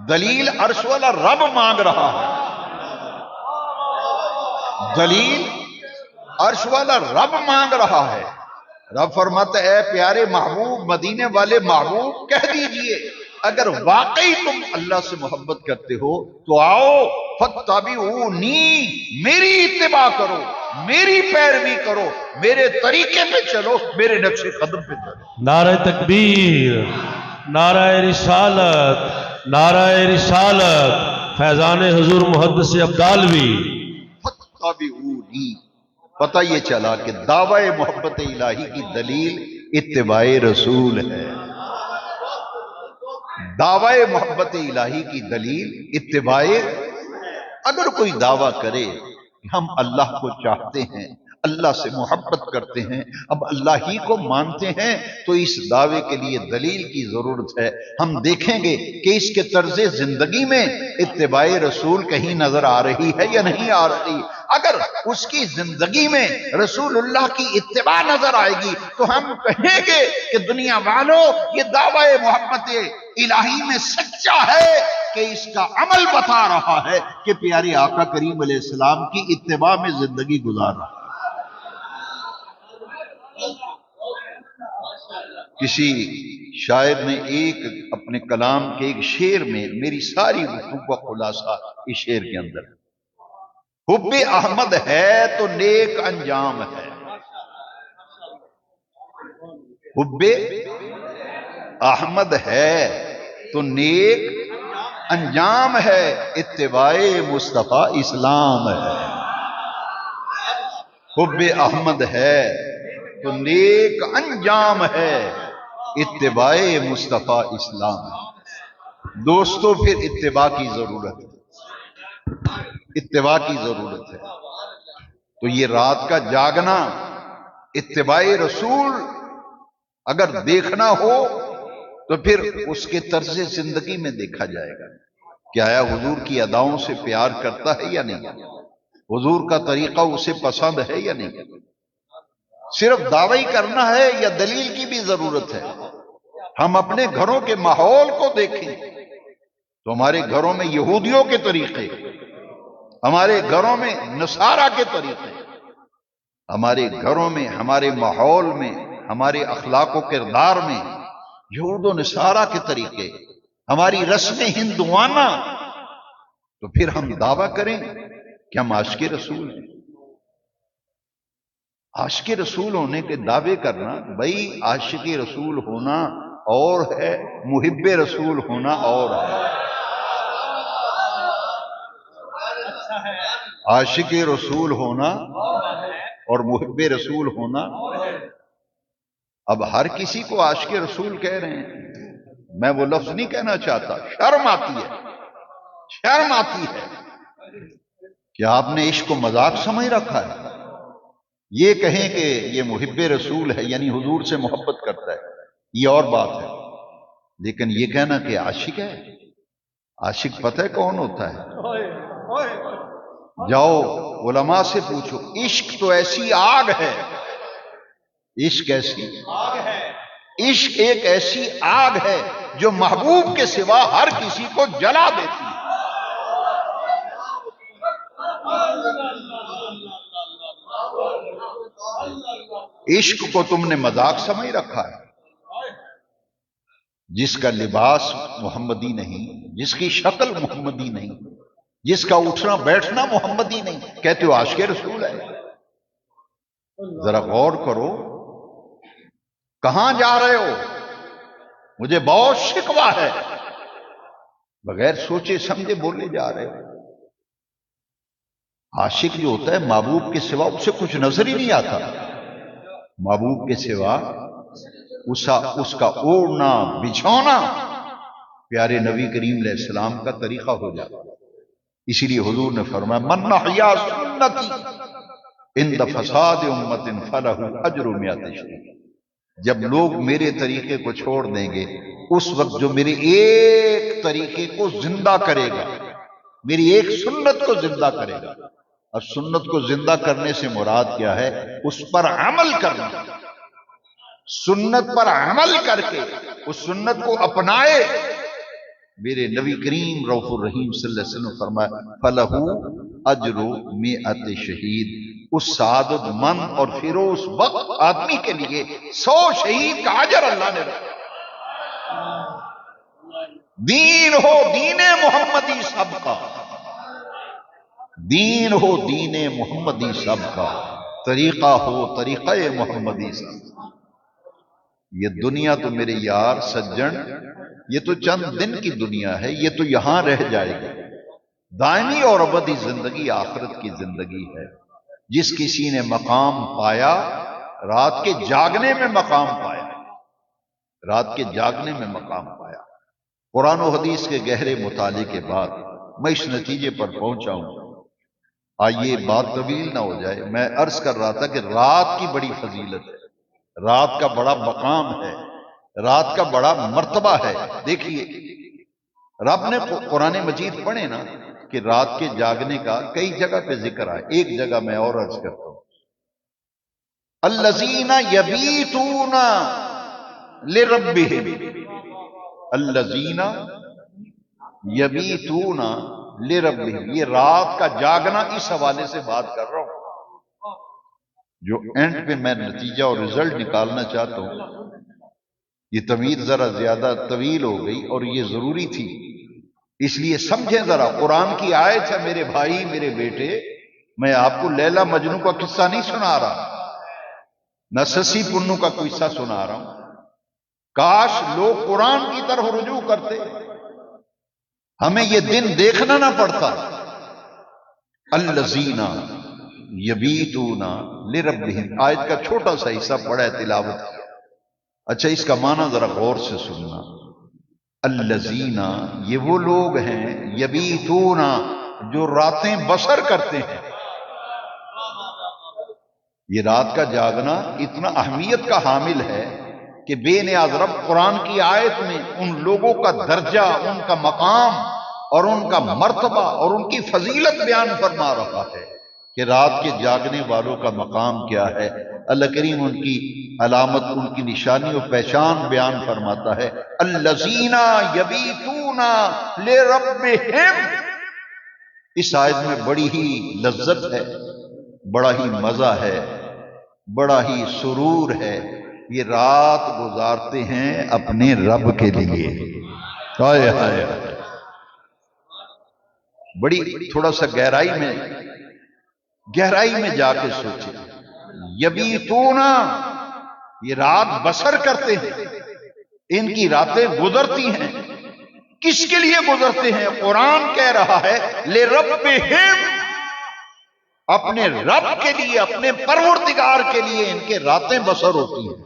دلیل عرش والا رب مانگ رہا ہے. دلیل عرش والا رب مانگ رہا ہے. رب فرماتا ہے اے پیارے محبوب، مدینے والے محبوب، کہہ دیجئے اگر واقعی تم اللہ سے محبت کرتے ہو تو آؤ فاتبعونی، میری اتباع کرو، میری پیروی کرو، میرے طریقے پہ چلو، میرے نقش قدم پہ چلو. نعرہ تکبیر، نعرہ رسالت، نعرہ رسالت، فیضان حضور محدث ابدالوی. فاتبعونی. پتہ یہ چلا کہ دعوی محبت الہی کی دلیل اتباع رسول ہے. دعوی محبت الہی کی دلیل اتباع. اگر کوئی دعویٰ کرے کہ ہم اللہ کو چاہتے ہیں، اللہ سے محبت کرتے ہیں، اب اللہ ہی کو مانتے ہیں، تو اس دعوے کے لیے دلیل کی ضرورت ہے. ہم دیکھیں گے کہ اس کے طرز زندگی میں اتباع رسول کہیں نظر آ رہی ہے یا نہیں آ رہی. اگر اس کی زندگی میں رسول اللہ کی اتباع نظر آئے گی تو ہم کہیں گے کہ دنیا والوں، یہ دعوی محبت الہی میں سچا ہے کہ اس کا عمل بتا رہا ہے کہ پیارے آقا کریم علیہ السلام کی اتباع میں زندگی گزار رہا ہے. کسی شاعر نے ایک اپنے کلام کے ایک شعر میں میری ساری گفتگو کا خلاصہ اس شعر کے اندر ہے. حب احمد ہے تو نیک انجام ہے. حب احمد ہے تو نیک انجام ہے، اتباع مصطفیٰ اسلام ہے. حب احمد ہے تو نیک انجام ہے، اتباع مصطفیٰ اسلام ہے. دوستو پھر اتباع کی ضرورت ہے، اتباع کی ضرورت ہے. تو یہ رات کا جاگنا، اتباع رسول اگر دیکھنا ہو تو پھر اس کے طرز زندگی میں دیکھا جائے گا کہ آیا حضور کی اداؤں سے پیار کرتا ہے یا نہیں، حضور کا طریقہ اسے پسند ہے یا نہیں. صرف دعوی کرنا ہے یا دلیل کی بھی ضرورت ہے. ہم اپنے گھروں کے ماحول کو دیکھیں تو ہمارے گھروں میں یہودیوں کے طریقے، ہمارے گھروں میں نصارہ کے طریقے، ہمارے گھروں میں، ہمارے ماحول میں، ہمارے اخلاق و کردار میں یہود و نصارہ کے طریقے، ہماری رسم ہندوانہ. تو پھر ہم دعویٰ کریں کہ ہم عاشق رسول ہیں. عاشق رسول ہونے کے دعوے کرنا، بھائی عاشق رسول ہونا اور ہے، محب رسول ہونا اور ہے. عاشق رسول ہونا اور محب رسول ہونا. اب ہر کسی کو عاشق رسول کہہ رہے ہیں، میں وہ لفظ نہیں کہنا چاہتا، شرم آتی ہے، شرم آتی ہے. کیا آپ نے عشق کو مذاق سمجھ رکھا ہے؟ یہ کہیں کہ یہ محب رسول ہے یعنی حضور سے محبت کرتا ہے، یہ اور بات ہے. لیکن یہ کہنا کہ عاشق ہے، عاشق پتہ ہے کون ہوتا ہے؟ جاؤ علماء سے پوچھو. عشق تو ایسی آگ ہے، عشق ایسی آگ ہے، عشق ایک ایسی آگ ہے جو محبوب کے سوا ہر کسی کو جلا دیتی ہے. عشق کو تم نے مذاق سمجھ رکھا ہے. جس کا لباس محمدی نہیں، جس کی شکل محمدی نہیں، جس کا اٹھنا بیٹھنا محمدی نہیں، کہتے ہو عاشق رسول ہے. ذرا غور کرو، کہاں جا رہے ہو؟ مجھے بہت شکوہ ہے. بغیر سوچے سمجھے بولے جا رہے ہو. عاشق جو ہوتا ہے محبوب کے سوا اسے کچھ نظر ہی نہیں آتا. محبوب کے سوا اس کا اوڑھنا بچھونا پیارے نبی کریم علیہ السلام کا طریقہ ہو جاتا. اسی لیے حضور نے فرمایا من احیا سنتی عند فساد امت فلہ اجر مئات شہید. جب لوگ میرے طریقے کو چھوڑ دیں گے، اس وقت جو میرے ایک طریقے کو زندہ کرے گا، میری ایک سنت کو زندہ کرے گا. اور سنت کو زندہ کرنے سے مراد کیا ہے؟ اس پر عمل کرنا. سنت پر عمل کر کے اس سنت کو اپنائے میرے نبی کریم رؤوف الرحیم صلی اللہ علیہ وسلم فرمایا فلہو اجر مئت شہید، اس سعادت مند اور فیروز وقت آدمی کے لیے 100 شہید کا اجر اللہ نے رکھا۔ دین ہو دین محمدی سب کا، دین ہو دین محمدی سب کا، طریقہ ہو طریقہ محمدی سب کا۔ یہ دنیا تو میرے یار سجن، یہ تو چند دن کی دنیا ہے، یہ تو یہاں رہ جائے گی۔ دائمی اور ابدی زندگی آخرت کی زندگی ہے۔ جس کسی نے مقام پایا، رات کے جاگنے میں مقام پایا، رات کے جاگنے میں مقام پایا۔ قرآن و حدیث کے گہرے مطالعے کے بعد میں اس نتیجے پر پہنچا ہوں۔ آئیے بات طویل نہ ہو جائے، میں عرض کر رہا تھا کہ رات کی بڑی فضیلت ہے، رات کا بڑا مقام ہے، رات کا بڑا مرتبہ ہے۔ دیکھیے رب نے قرآن مجید پڑھے نا کہ رات کے جاگنے کا کئی جگہ پہ ذکر ہے، ایک جگہ میں اور عرض کرتا ہوں، الذین یبیتون لربہم، الذین یبیتون لربہم، یہ رات کا جاگنا اس حوالے سے بات کر رہا ہوں۔ جو اینڈ پہ میں نتیجہ اور رزلٹ نکالنا چاہتا ہوں، یہ تمہید ذرا زیادہ طویل ہو گئی اور یہ ضروری تھی، اس لیے سمجھیں ذرا۔ قرآن کی آیت ہے میرے بھائی میرے بیٹے، میں آپ کو لیلا مجنو کا قصہ نہیں سنا رہا، نہ سسی پنو کا قصہ سنا رہا ہوں۔ کاش لوگ قرآن کی طرف رجوع کرتے، ہمیں یہ دن دیکھنا نہ پڑتا۔ الذین یبیتون لربہم، آیت کا چھوٹا سا حصہ پڑھا ہے، تلاوت کیا۔ اچھا اس کا معنی ذرا غور سے سننا۔ الذین، یہ وہ لوگ ہیں، یبیتون، جو راتیں بسر کرتے ہیں۔ یہ رات کا جاگنا اتنا اہمیت کا حامل ہے کہ بے نیاز رب قرآن کی آیت میں ان لوگوں کا درجہ، ان کا مقام اور ان کا مرتبہ اور ان کی فضیلت بیان فرما رہا ہے کہ رات کے جاگنے والوں کا مقام کیا ہے۔ اللہ کریم ان کی علامت، ان کی نشانی و پہچان بیان فرماتا ہے، الذین یبیتون لربہم۔ اس آیت میں بڑی ہی لذت ہے، بڑا ہی مزہ ہے، بڑا ہی سرور ہے۔ یہ رات گزارتے ہیں اپنے رب کے لیے۔ ہائے ہائے، بڑی تھوڑا سا گہرائی میں جا کے سوچیں۔ یبیتون، یہ رات بسر کرتے ہیں، ان کی راتیں گزرتی ہیں۔ کس کے لیے گزرتے ہیں؟ قرآن کہہ رہا ہے لربہم، اپنے رب کے لیے، اپنے پروردگار کے لیے ان کے راتیں بسر ہوتی ہیں۔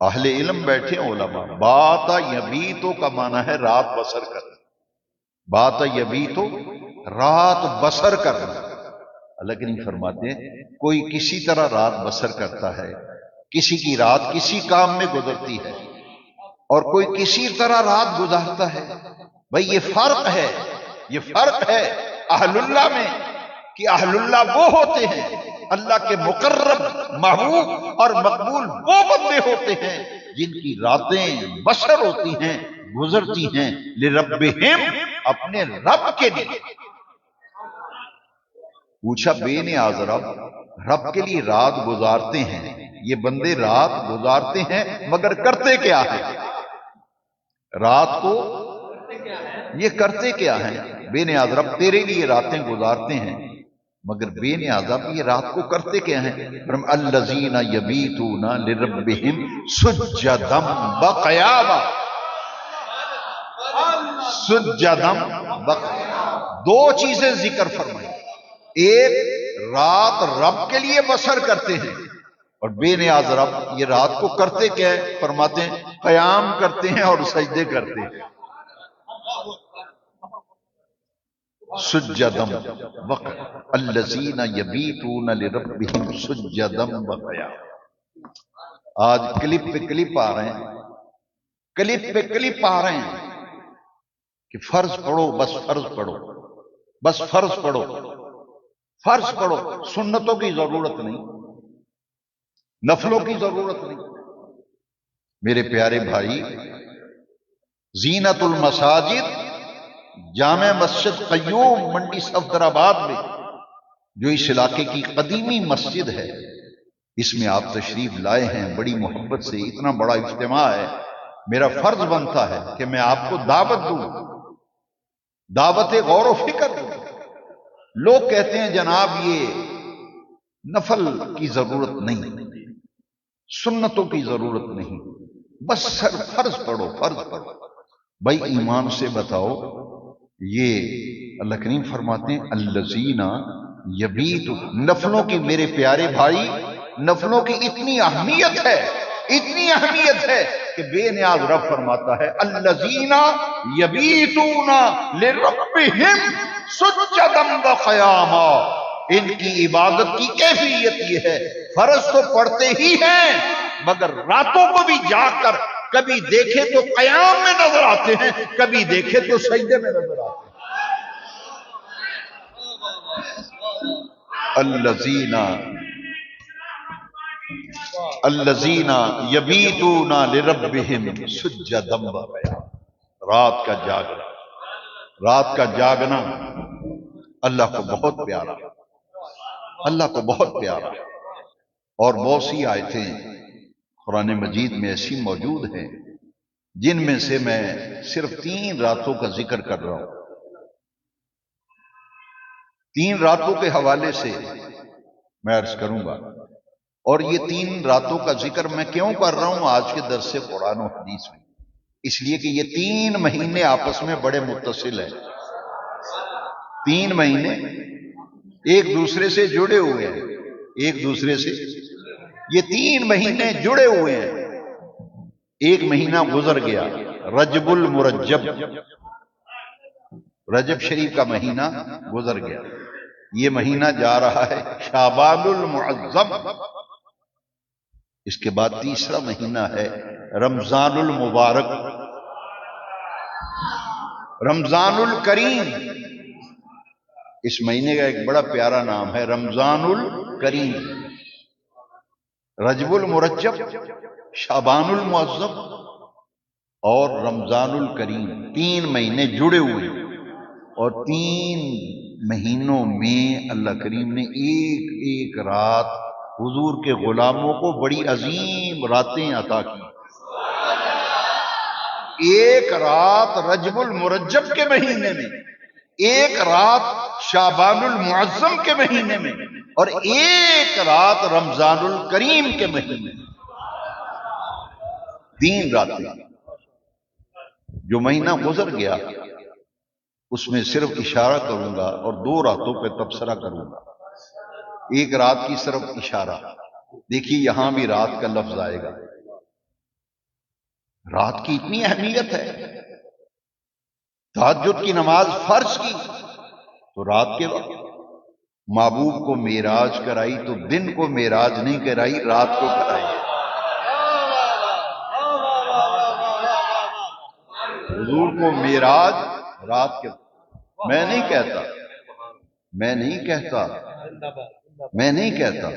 اہل علم بیٹھے علماء، بات یبیتو کا معنی ہے رات بسر کرنا، بات یبیتو رات بسر کرنا۔ لیکن فرماتے ہیں کوئی کسی طرح رات بسر کرتا ہے، کسی کی رات کسی کام میں گزرتی ہے، اور کوئی کسی طرح رات گزارتا ہے۔ بھئی یہ فرق ہے، یہ فرق ہے اہل اللہ میں، کہ اہل اللہ وہ ہوتے ہیں، اللہ کے مقرب محبوب اور مقبول وہ بندے ہوتے ہیں جن کی راتیں بسر ہوتی ہیں، گزرتی ہیں، لربہم، اپنے رب کے لیے۔ پوچھا بے نیاز رب کے لیے رات گزارتے ہیں، یہ بندے رات گزارتے ہیں مگر کرتے کیا ہے؟ رات کو یہ کرتے کیا ہیں؟ بے نیاز رب تیرے لیے راتیں گزارتے ہیں مگر بے نیاز رب یہ رات کو کرتے کیا ہیں؟ الذین یبیتون لربہم سجدا وقیاما، سجدا وقیاما، دو چیزیں ذکر فرمائی۔ ایک رات رب کے لیے بسر کرتے ہیں، اور بے نیاز رب یہ رات کو کرتے کیا ہے؟ فرماتے ہیں قیام کرتے ہیں اور سجدے کرتے ہیں۔ سجدا وقیاما، الذین یبیتون لربہم سجدا وقیاما۔ آج کلپ پہ کلپ آ رہے ہیں، کلپ پہ کلپ آ رہے ہیں کہ فرض پڑھو، بس فرض پڑھو، بس فرض پڑھو، فرض پڑھو، سنتوں کی ضرورت نہیں، نفلوں کی ضرورت نہیں۔ میرے پیارے بھائی، زینت المساجد جامع مسجد قیوم منڈی صفدر آباد میں، جو اس علاقے کی قدیمی مسجد ہے، اس میں آپ تشریف لائے ہیں بڑی محبت سے. اتنا بڑا اجتماع ہے، میرا فرض بنتا ہے کہ میں آپ کو دعوت دوں، دعوت غور و فکر دوں. لوگ کہتے ہیں جناب یہ نفل کی ضرورت نہیں، سنتوں کی ضرورت نہیں، بس فرض پڑھو، فرض پڑھو. بھائی ایمان سے بتاؤ، یہ اللہ کریم فرماتے ہیں الذین یبیت، نفلوں کی میرے پیارے بھائی، نفلوں کی اتنی اہمیت ہے، اتنی اہمیت ہے کہ بے نیاز رب فرماتا ہے الذین یبیتون لربہم سجدا وقیاما. ان کی عبادت کی کیفیت یہ ہے، فرض تو پڑھتے ہی ہیں مگر راتوں کو بھی جاگ کر کبھی دیکھے تو قیام میں نظر آتے ہیں، کبھی دیکھے تو سجدے میں نظر آتے ہیں. الذین یبیتون لربہم سجدا وقیاما. رات کا جاگنا، رات کا جاگنا اللہ کو بہت پیارا، اللہ کو بہت پیارا. اور بہت سی آیتیں قرآن مجید میں ایسی موجود ہیں جن میں سے میں صرف 3 راتوں کا ذکر کر رہا ہوں. 3 راتوں کے حوالے سے میں عرض کروں گا. اور یہ 3 راتوں کا ذکر میں کیوں کر رہا ہوں آج کے درس قرآن و حدیث میں؟ اس لیے کہ یہ 3 مہینے آپس میں بڑے متصل ہیں. 3 مہینے ایک دوسرے سے جڑے ہوئے ہیں، ایک دوسرے سے یہ 3 مہینے جڑے ہوئے ہیں. ایک مہینہ گزر گیا رجب المرجب، رجب شریف کا مہینہ گزر گیا. یہ مہینہ جا رہا ہے شعبان المعظم. اس کے بعد تیسرا مہینہ ہے رمضان المبارک، رمضان الکریم. اس مہینے کا ایک بڑا پیارا نام ہے رمضان الکریم. رجب المرجب، شعبان المعظم اور رمضان الکریم، 3 مہینے جڑے ہوئے. اور 3 مہینوں میں اللہ کریم نے ایک ایک رات حضور کے غلاموں کو بڑی عظیم راتیں عطا کی. ایک رات رجب المرجب کے مہینے میں، ایک رات شعبان المعظم کے مہینے میں، اور ایک رات رمضان الکریم کے مہینے میں. 3 راتیں. جو مہینہ گزر گیا اس میں صرف اشارہ کروں گا اور 2 راتوں پہ تبصرہ کروں گا. ایک رات کی صرف اشارہ. دیکھیے یہاں بھی رات کا لفظ آئے گا. رات کی اتنی اہمیت ہے. تہجد کی نماز فرض کی تو رات کے وقت، محبوب کو معراج کرائی تو دن کو معراج نہیں کرائی، رات کو کرائی. حضور کو معراج رات کے. میں نہیں کہتا،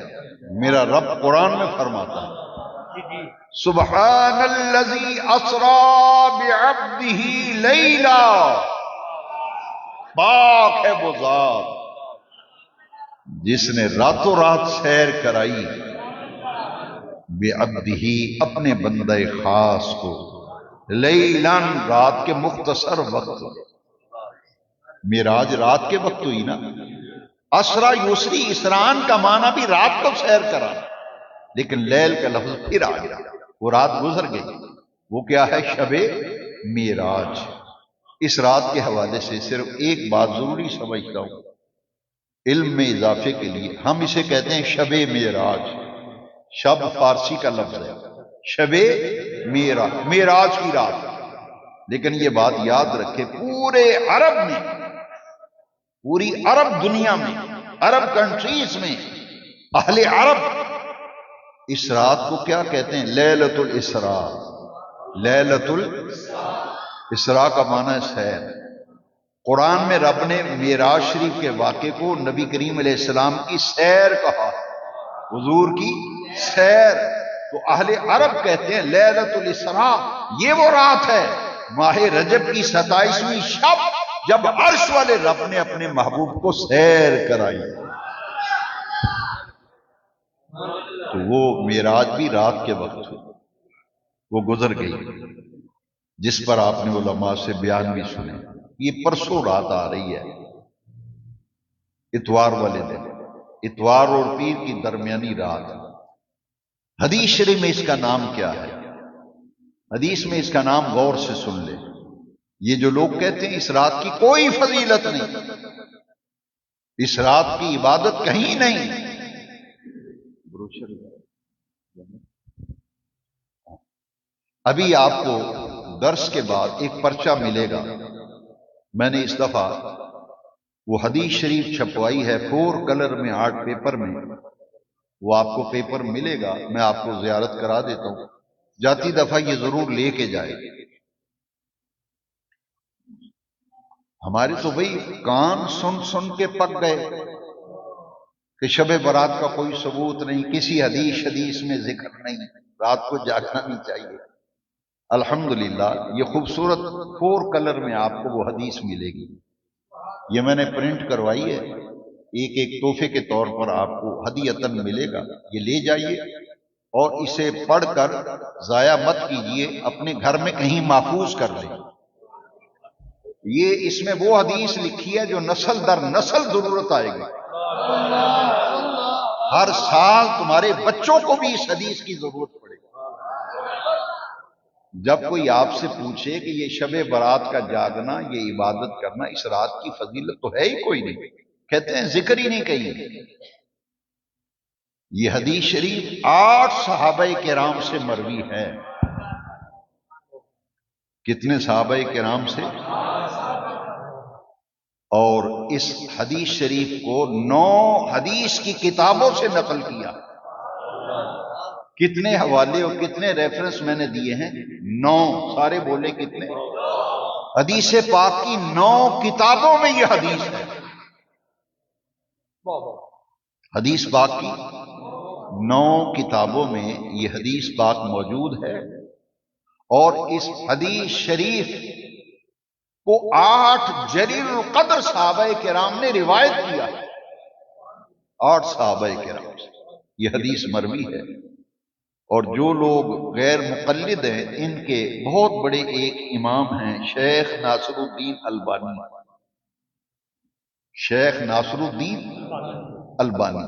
میرا رب قرآن میں فرماتا ہے سبحان الذی اسری بعبدہ لیلا. پاک ہے وہ ذات جس نے راتوں رات سیر کرائی بعبدہ، اپنے بندہ خاص کو، لیلاً، رات کے مختصر وقت. معراج رات کے وقت ہوئی نا. اسرا یسری، اسران کا معنی بھی رات کو سیر کرا، لیکن لیل کا لفظ پھر آ گیا. وہ رات گزر گئی. وہ کیا ہے؟ شب معراج. اس رات کے حوالے سے صرف ایک بات ضروری سمجھتا ہوں علم میں اضافے کے لیے. ہم اسے کہتے ہیں شب معراج. شب فارسی کا لفظ ہے، شب معراج، معراج کی رات. لیکن یہ بات یاد رکھے، پورے عرب میں، پوری عرب دنیا میں، عرب کنٹریز میں، اہل عرب اس رات کو کیا کہتے ہیں؟ لیلۃ الاسراء. لیلۃ الاسراء کا معنی ہے سیر. قرآن میں رب نے معراج شریف کے واقعے کو نبی کریم علیہ السلام کی سیر کہا، حضور کی سیر. تو اہل عرب کہتے ہیں لیلۃ الاسراء، یہ وہ رات ہے ماہ رجب کی 27ویں شب جب عرش والے رب نے اپنے محبوب کو سیر کرائی، تو وہ معراج بھی رات کے وقت ہوئی، وہ گزر گئی، جس پر آپ نے علماء سے بیان بھی سنے۔ یہ پرسوں رات آ رہی ہے، اتوار والے دن، اتوار اور پیر کی درمیانی رات۔ حدیث شریف میں اس کا نام کیا ہے؟ حدیث میں اس کا نام غور سے سن لے۔ یہ جو لوگ کہتے ہیں اس رات کی کوئی فضیلت نہیں، اس رات کی عبادت کہیں نہیں، ابھی آپ کو درس کے بعد ایک پرچہ ملے گا۔ میں نے اس دفعہ وہ حدیث شریف چھپوائی ہے 4 کلر میں 8 پیپر میں، وہ آپ کو پیپر ملے گا، میں آپ کو زیارت کرا دیتا ہوں، جاتی دفعہ یہ ضرور لے کے جائے۔ ہمارے تو بھئی کان سن سن کے پک گئے کہ شب برات کا کوئی ثبوت نہیں، کسی حدیث میں ذکر نہیں، رات کو جاگنا نہیں چاہیے۔ الحمدللہ یہ خوبصورت 4 کلر میں آپ کو وہ حدیث ملے گی، یہ میں نے پرنٹ کروائی ہے، ایک ایک تحفے کے طور پر آپ کو ہدیۃً ملے گا، یہ لے جائیے اور اسے پڑھ کر ضائع مت کیجیے، اپنے گھر میں کہیں محفوظ کر لیں۔ یہ اس میں وہ حدیث لکھی ہے جو نسل در نسل ضرورت آئے گی، ہر سال تمہارے بچوں کو بھی اس حدیث کی ضرورت پڑے گی۔ جب کوئی آپ سے پوچھے کہ یہ شب برات کا جاگنا، یہ عبادت کرنا، اس رات کی فضیلت تو ہے ہی کوئی نہیں، کہتے ہیں ذکر ہی نہیں کہیں۔ یہ حدیث شریف 8 صحابہ کرام سے مروی ہے۔ کتنے صحابہ کرام سے؟ اور اس حدیث شریف کو 9 حدیث کی کتابوں سے نقل کیا۔ کتنے حوالے اور کتنے ریفرنس میں نے دیے ہیں؟ 9، سارے بولے کتنے؟ حدیث پاک کی 9 کتابوں میں یہ حدیث ہے، حدیث پاک کی 9 کتابوں میں یہ حدیث پاک موجود ہے، اور اس حدیث شریف کو 8 جلیل القدر صحابہ کرام نے روایت کیا، 8 صحابہ کرام سے یہ حدیث مروی ہے۔ اور جو لوگ غیر مقلد ہیں ان کے بہت بڑے ایک امام ہیں شیخ ناصر الدین البانی، شیخ ناصر الدین البانی،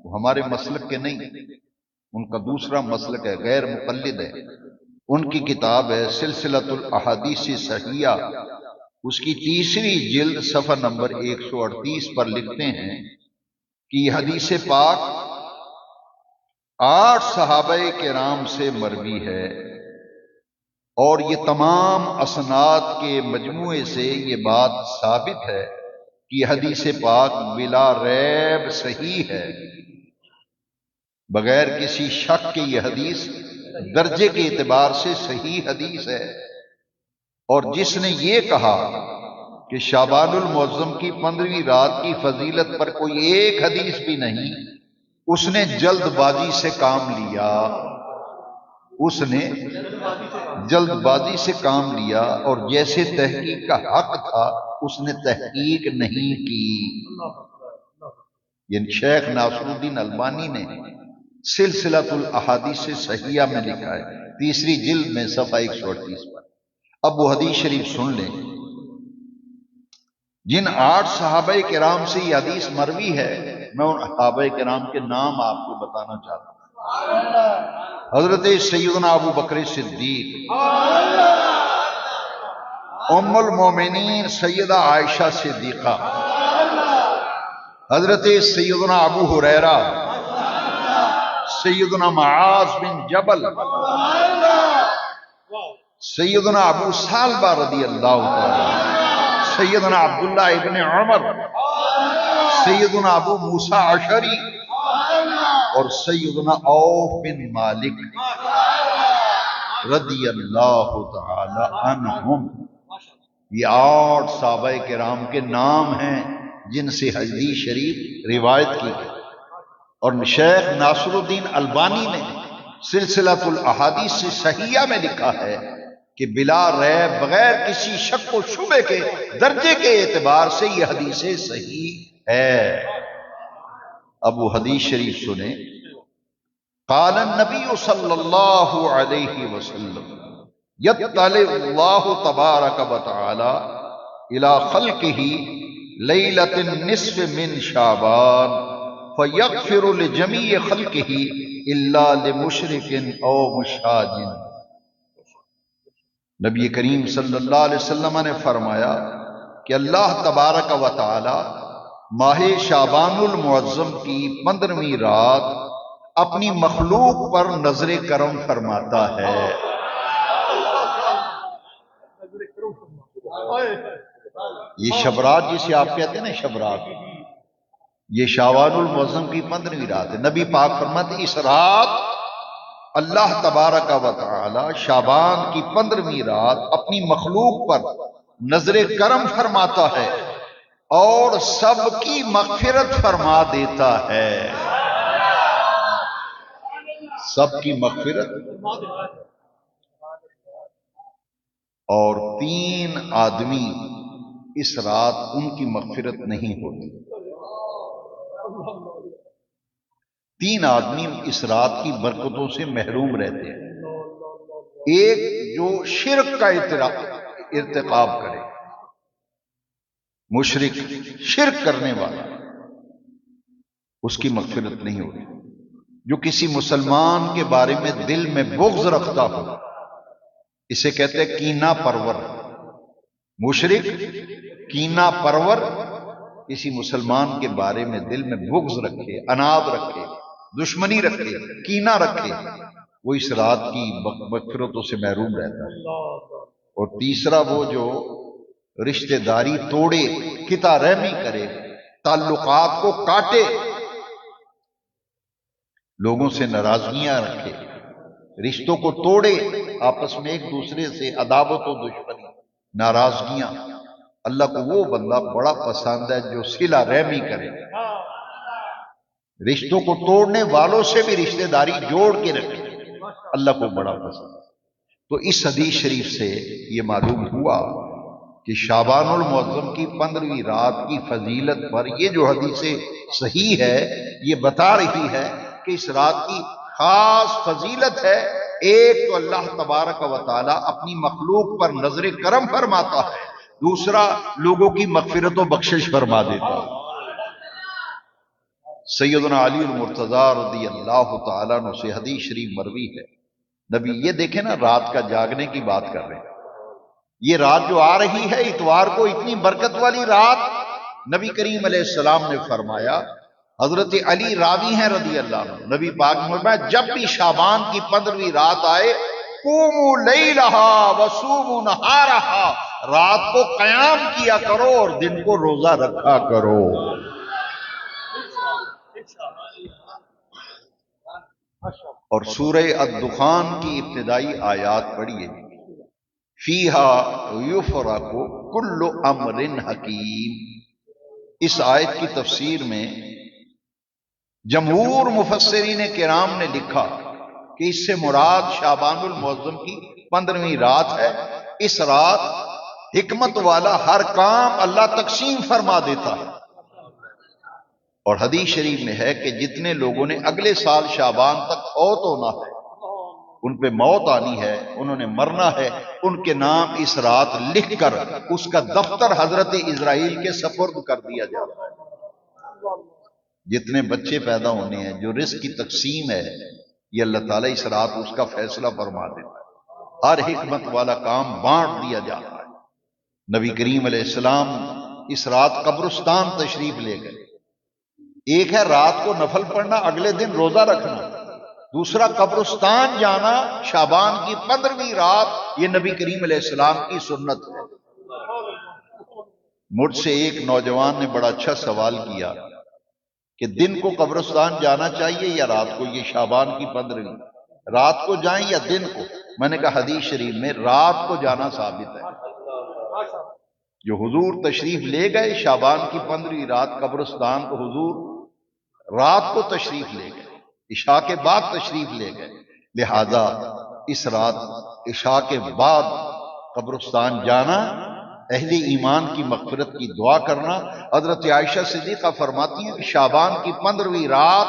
وہ ہمارے مسلک کے نہیں، ان کا دوسرا مسلک ہے، غیر مقلد ہے۔ ان کی کتاب ہے سلسلۃ الاحادیث صحیحہ، اس کی 3ری جلد صفحہ نمبر 138 پر لکھتے ہیں کہ یہ حدیث پاک 8 صحابہ کرام سے مروی ہے، اور یہ تمام اسناد کے مجموعے سے یہ بات ثابت ہے کہ یہ حدیث پاک بلا ریب صحیح ہے، بغیر کسی شک کے یہ حدیث درجے کے اعتبار سے صحیح حدیث ہے۔ اور جس نے یہ کہا کہ شعبان المعظم کی 15ویں رات کی فضیلت پر کوئی ایک حدیث بھی نہیں، اس نے جلد بازی سے کام لیا، اس نے جلد بازی سے کام لیا، اور جیسے تحقیق کا حق تھا اس نے تحقیق نہیں کی۔ یعنی شیخ ناصر الدین البانی نے سلسلۃ الاحادیث صحیحہ میں لکھا ہے 3ری جلد میں صفحہ 138 پر۔ اب وہ حدیث شریف سن لیں، جن 8 صحابہ کرام سے یہ حدیث مروی ہے، میں ان صحابہ کرام کے نام آپ کو بتانا چاہتا ہوں۔ حضرت سیدنا ابو بکر صدیق، ام المومنین سیدہ عائشہ صدیقہ، حضرت سیدنا ابو ہریرہ، سیدنا معاذ بن جبل، سیدنا ابو سالبہ رضی اللہ تعالی، سیدنا عبداللہ ابن عمر، سیدنا ابو موسیٰ اشعری، اور سیدنا عوف بن مالک رضی اللہ تعالی عنہم۔ یہ 8 صحابہ کرام کے نام ہیں جن سے حدیث شریف روایت کی گئی، اور شیخ ناصر الدین البانی نے سلسلۃ الاحادیث صحیحہ میں لکھا ہے کہ بلا ریب بغیر کسی شک و شبے کے درجے کے اعتبار سے یہ حدیث صحیح ہے۔ اب وہ حدیث شریف سنیں۔ قال النبی صلی اللہ علیہ وسلم یطلع اللہ تبارک و تعالی الی خلقہ لیلۃ النصف من شعبان فیغفر لجمیع خلقہ الا لمشرک او مشاج۔ نبی کریم صلی اللہ علیہ وسلم نے فرمایا کہ اللہ تبارک و تعالی ماہ شعبان المعظم کی 15ویں رات اپنی مخلوق پر نظر کرم فرماتا ہے۔ یہ شبرات جسے آپ کہتے ہیں نا شبرات، یہ شعبان المعظم کی 15ویں رات ہے۔ نبی پاک فرماتے اس رات اللہ تبارک و تعالی شعبان کی 15ویں رات اپنی مخلوق پر نظر کرم فرماتا ہے اور سب کی مغفرت فرما دیتا ہے۔ سب کی مغفرت، اور 3 آدمی اس رات ان کی مغفرت نہیں ہوتی۔ 3 آدمی اس رات کی برکتوں سے محروم رہتے ہیں۔ ایک جو شرک کا ارتکاب کرے، مشرک، شرک کرنے والا، اس کی مغفرت نہیں ہوتی۔ جو کسی مسلمان کے بارے میں دل میں بغض رکھتا ہو، اسے کہتے ہیں کینہ پرور۔ مشرک کینہ پرور، کسی مسلمان کے بارے میں دل میں بغض رکھے، عناد رکھے، دشمنی رکھے، کینہ رکھے، وہ اس رات کی مغفرتوں سے محروم رہتا ہے۔ اور تیسرا وہ جو رشتہ داری توڑے، قطع رحمی کرے، تعلقات کو کاٹے، لوگوں سے ناراضگیاں رکھے، رشتوں کو توڑے، آپس میں ایک دوسرے سے عداوت و دشمنی، ناراضگیاں۔ اللہ کو وہ بندہ بڑا پسند ہے جو صلہ رحمی کرے، رشتوں کو توڑنے والوں سے بھی رشتہ داری جوڑ کے رکھے، اللہ کو بڑا پسند ہے۔ تو اس حدیث شریف سے یہ معلوم ہوا کہ شعبان المعظم کی 15ویں رات کی فضیلت پر یہ جو حدیث صحیح ہے یہ بتا رہی ہے کہ اس رات کی خاص فضیلت ہے۔ ایک تو اللہ تبارک و تعالی اپنی مخلوق پر نظر کرم فرماتا ہے، دوسرا لوگوں کی مغفرت و بخشش فرما دیتا ہے۔ سیدنا علی المرتضی رضی اللہ تعالیٰ عنہ سے حدیث شریف مروی ہے، نبی یہ دیکھیں نا، رات کا جاگنے کی بات کر رہے ہیں، یہ رات جو آ رہی ہے اتوار کو، اتنی برکت والی رات، نبی کریم علیہ السلام نے فرمایا، حضرت علی راوی ہیں رضی اللہ عنہ، نبی پاک نے فرمایا جب بھی شعبان کی 15ویں رات آئے، قوموا لیلہا وصوموا نہارہا، رات کو قیام کیا کرو اور دن کو روزہ رکھا کرو۔ اور سورہ الدخان کی ابتدائی آیات پڑھیے، فیہا یفرق کل امر حکیم۔ اس آیت کی تفسیر میں جمہور مفسرین کرام نے لکھا کہ اس سے مراد شعبان المعظم کی 15ویں رات ہے۔ اس رات حکمت والا ہر کام اللہ تقسیم فرما دیتا ہے، اور حدیث شریف میں ہے کہ جتنے لوگوں نے اگلے سال شعبان تک فوت ہونا ہے، ان پہ موت آنی ہے، انہوں نے مرنا ہے، ان کے نام اس رات لکھ کر اس کا دفتر حضرت اسرائیل کے سپرد کر دیا جاتا ہے۔ جتنے بچے پیدا ہونے ہیں، جو رزق کی تقسیم ہے، یہ اللہ تعالیٰ اس رات اس کا فیصلہ فرما دیتا ہے، ہر حکمت والا کام بانٹ دیا جاتا ہے۔ نبی کریم علیہ السلام اس رات قبرستان تشریف لے گئے۔ ایک ہے رات کو نفل پڑھنا، اگلے دن روزہ رکھنا، دوسرا قبرستان جانا شعبان کی 15ویں رات، یہ نبی کریم علیہ السلام کی سنت ہے۔ مجھ سے ایک نوجوان نے بڑا اچھا سوال کیا کہ دن کو قبرستان جانا چاہیے یا رات کو؟ یہ شعبان کی 15ویں رات کو جائیں یا دن کو؟ میں نے کہا حدیث شریف میں رات کو جانا ثابت ہے۔ جو حضور تشریف لے گئے شعبان کی 15ویں رات قبرستان، تو حضور رات کو تشریف لے گئے، عشاء کے بعد تشریف لے گئے، لہذا اس رات عشاء کے بعد قبرستان جانا، اہل ایمان کی مغفرت کی دعا کرنا۔ حضرت عائشہ صدیقہ فرماتی ہیں کہ شعبان کی 15ویں رات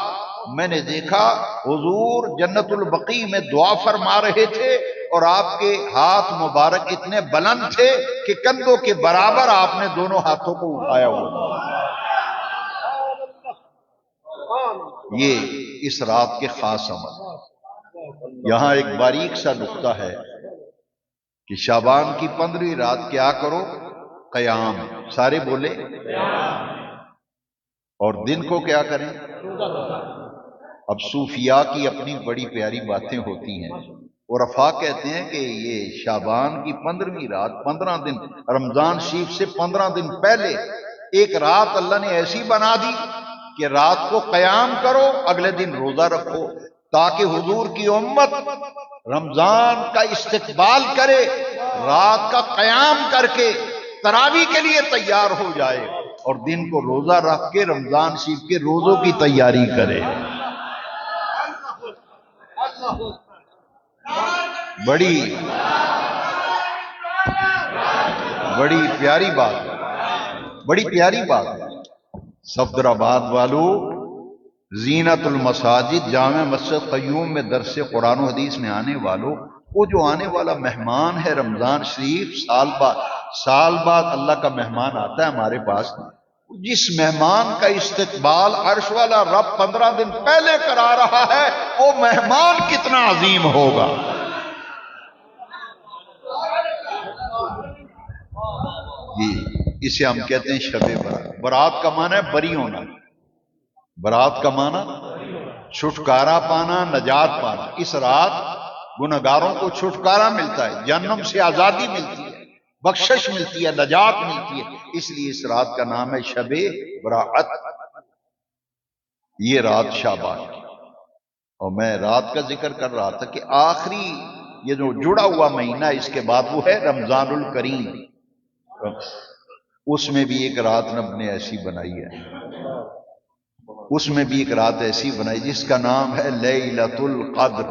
میں نے دیکھا حضور جنت البقیع میں دعا فرما رہے تھے، اور آپ کے ہاتھ مبارک اتنے بلند تھے کہ کندھوں کے برابر آپ نے دونوں ہاتھوں کو اٹھایا ہوا۔ یہ اس رات کے خاص عمل۔ یہاں ایک باریک سا نقطہ ہے کہ شعبان کی 15ویں رات کیا کرو؟ قیام۔ سارے بولے۔ اور دن کو کیا کریں؟ اب صوفیاء کی اپنی بڑی پیاری باتیں ہوتی ہیں۔ عرفاء کہتے ہیں کہ یہ شعبان کی 15ویں رات، 15 دن رمضان شریف سے 15 دن پہلے ایک رات اللہ نے ایسی بنا دی کہ رات کو قیام کرو، اگلے دن روزہ رکھو، تاکہ حضور کی امت رمضان کا استقبال کرے، رات کا قیام کر کے تراویح کے لیے تیار ہو جائے، اور دن کو روزہ رکھ کے رمضان شریف کے روزوں کی تیاری کرے۔ بڑی پیاری بات ہے، بڑی پیاری بات ہے۔ صفدر آباد والو، زینت المساجد جامع مسجد قیوم میں درس قرآن و حدیث میں آنے والوں، وہ جو آنے والا مہمان ہے رمضان شریف، سال بعد اللہ کا مہمان آتا ہے ہمارے پاس، جس مہمان کا استقبال عرش والا رب 15 دن پہلے کرا رہا ہے، وہ مہمان کتنا عظیم ہوگا۔ اسے ہم کہتے ہیں شب برات۔ برات کا معنی ہے بری ہونا، برات کا معنی چھٹکارا پانا، نجات پانا۔ اس رات گنہگاروں کو چھٹکارا ملتا ہے، جہنم سے آزادی ملتی ہے، بخشش ملتی ہے، نجات ملتی ہے، اس لیے اس رات کا نام ہے شب برات۔ یہ رات شعبان کی، اور میں رات کا ذکر کر رہا تھا کہ آخری یہ جو جڑا ہوا مہینہ اس کے بعد وہ ہے رمضان الکریم، اس میں بھی ایک رات رب نے ایسی بنائی ہے، اس میں بھی ایک رات ایسی بنائی جس کا نام ہے لیلۃ القدر۔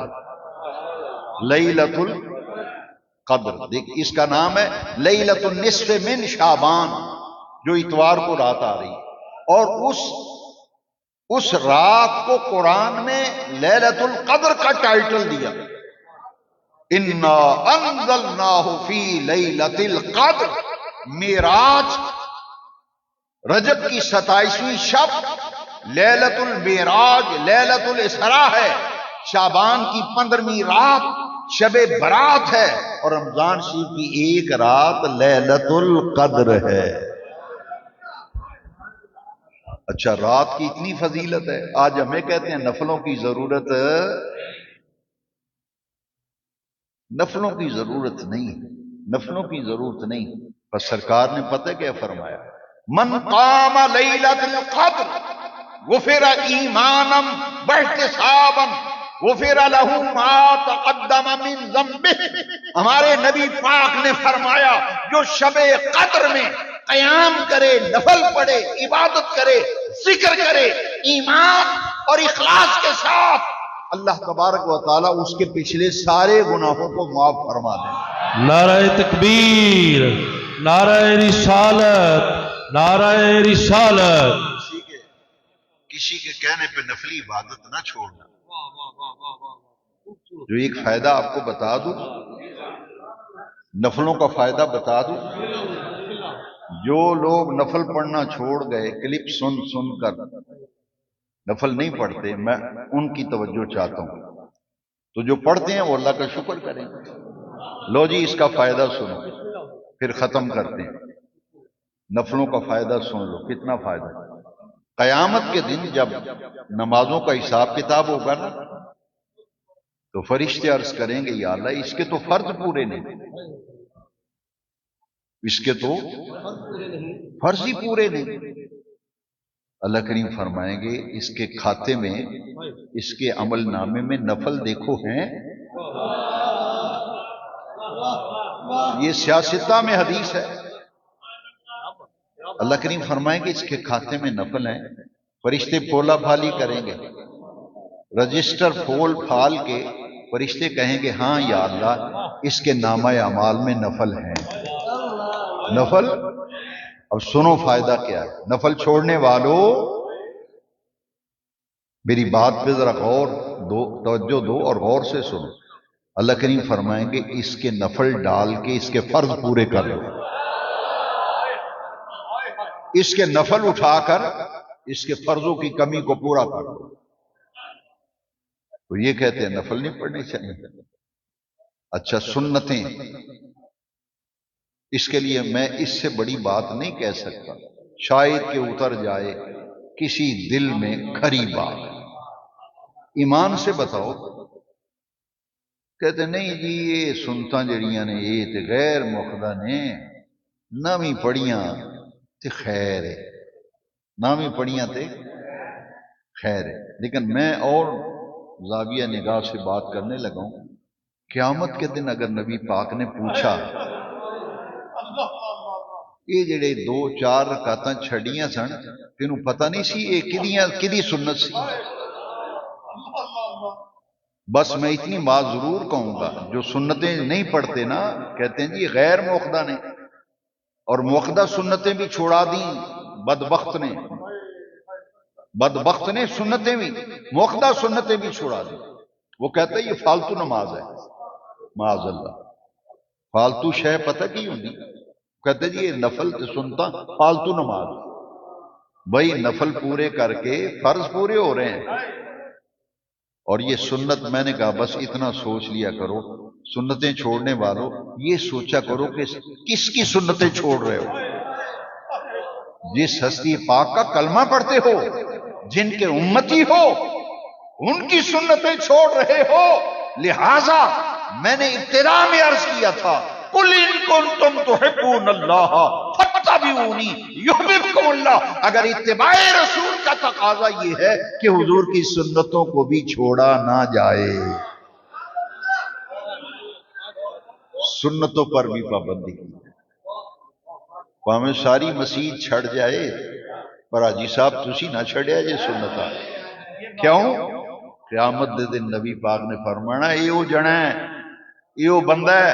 لیلۃ القدر، دیکھ اس کا نام ہے لیلۃ النصف من شعبان، جو اتوار کو رات آ رہی، اور اس رات کو قرآن میں لیلۃ القدر کا ٹائٹل دیا، انا انزلناہ فی لیلۃ القدر۔ معراج رجب کی 27ویں شب لیلۃ المعراج، لیلۃ الاسراء ہے، شعبان کی 15ویں رات شب برات ہے، اور رمضان شریف کی ایک رات لیلۃ القدر ہے۔ اچھا، رات کی اتنی فضیلت ہے، آج ہمیں کہتے ہیں نفلوں کی ضرورت، نفلوں کی ضرورت نہیں، نفلوں کی ضرورت نہیں۔ بس سرکار نے پتہ کیا فرمایا؟ من قام لیلۃ القدر غفر ایمانا واحتسابا غفر له ما تقدم من ذنبہ۔ ہمارے نبی پاک نے فرمایا جو شب قدر میں قیام کرے، نفل پڑھے، عبادت کرے، ذکر کرے، ایمان اور اخلاص کے ساتھ، اللہ تبارک و تعالیٰ اس کے پچھلے سارے گناہوں کو معاف فرما دے۔ نعرہ تکبیر، نعرہ رسالت، نعرہ رسالت۔ کسی کے کہنے پہ نفلی عبادت نہ چھوڑنا۔ جو ایک فائدہ آپ کو بتا دوں، نفلوں کا فائدہ بتا دوں، جو لوگ نفل پڑھنا چھوڑ گئے، کلپ سن سن کر نفل نہیں پڑھتے، میں ان کی توجہ چاہتا ہوں، تو جو پڑھتے ہیں وہ اللہ کا شکر کریں۔ لو جی، اس کا فائدہ سنو، پھر ختم کرتے ہیں۔ نفلوں کا فائدہ سن لو، کتنا فائدہ۔ قیامت کے دن جب نمازوں کا حساب کتاب ہوگا نا، تو فرشتے عرض کریں گے یا اللہ اس کے تو فرض پورے نہیں، اس کے تو فرض ہی پورے نہیں۔ اللہ کریم فرمائیں گے اس کے کھاتے میں، اس کے عمل نامے میں نفل دیکھو ہیں۔ یہ سیاستہ میں حدیث ہے۔ اللہ کریم فرمائیں گے اس کے کھاتے میں نفل ہیں، فرشتے پولا پھالی کریں گے، رجسٹر پھول پھال کے فرشتے کہیں گے ہاں یا اللہ اس کے نامہ اعمال میں نفل ہیں۔ نفل، اب سنو فائدہ کیا ہے۔ نفل چھوڑنے والوں میری بات پہ ذرا غور دو، توجہ دو اور غور سے سنو۔ اللہ کریم فرمائیں گے اس کے نفل ڈال کے اس کے فرض پورے کر لو، اس کے نفل اٹھا کر اس کے فرضوں کی کمی کو پورا کر لو۔ تو یہ کہتے ہیں نفل نہیں پڑھنے چاہیے۔ اچھا سنتیں، اس کے لیے میں اس سے بڑی بات نہیں کہہ سکتا، شاید کہ اتر جائے کسی دل میں کھری بات۔ ایمان سے بتاؤ، کہتے نہیں جی یہ سنتاں جڑیاں نے یہ تے غیر مقدہ نے، نامی پڑھیاں تے خیر ہے، نامی پڑھیاں تے خیر ہے۔ لیکن میں اور زاویہ نگاہ سے بات کرنے لگا ہوں، قیامت کے دن اگر نبی پاک نے پوچھا یہ جڑے 2-4 رکعتاں چھڑیاں سن تینوں پتہ نہیں سی یہ کدی سنت سی؟ بس میں اتنی بات ضرور کہوں گا، جو سنتیں نہیں پڑھتے نا کہتے ہیں جی غیر موقدہ نے، اور موقدہ سنتیں بھی چھوڑا دیں بدبخت نے، بدبخت نے سنتیں بھی، موقدہ سنتیں بھی چھوڑا دیں۔ وہ کہتے ہیں یہ فالتو نماز ہے، معاذ اللہ۔ فالتو شے پتہ کی ہوندی؟ کہتے جی یہ نفل تے سنتا فالتو نماز، بھائی نفل پورے کر کے فرض پورے ہو رہے ہیں۔ اور یہ سنت، میں نے کہا بس اتنا سوچ لیا کرو، سنتیں چھوڑنے والوں یہ سوچا کرو کہ کس کی سنتیں چھوڑ رہے ہو۔ جس ہستی پاک کا کلمہ پڑھتے ہو، جن کے امتی ہو، ان کی سنتیں چھوڑ رہے ہو۔ لہذا میں نے ابتدا میں عرض کیا تھا قُلْ إِن كُنتُمْ تُحِبُّونَ اللَّهَ فَاتَّبِعُونِي يُحْبِبْكُمُ اللَّهُ۔ اگر اتباع رسول کا تقاضا یہ ہے کہ حضور کی سنتوں کو بھی چھوڑا نہ جائے، سنتوں پر بھی پابندی کی، ہمیں ساری مسیح چھڑ جائے پر حاجی صاحب تسی نہ چھڑیا یہ سنت آ۔ کیوں؟ قیامت دے دن نبی پاک نے فرمانا یہ وہ جنا ہے، یہ وہ بندہ ہے،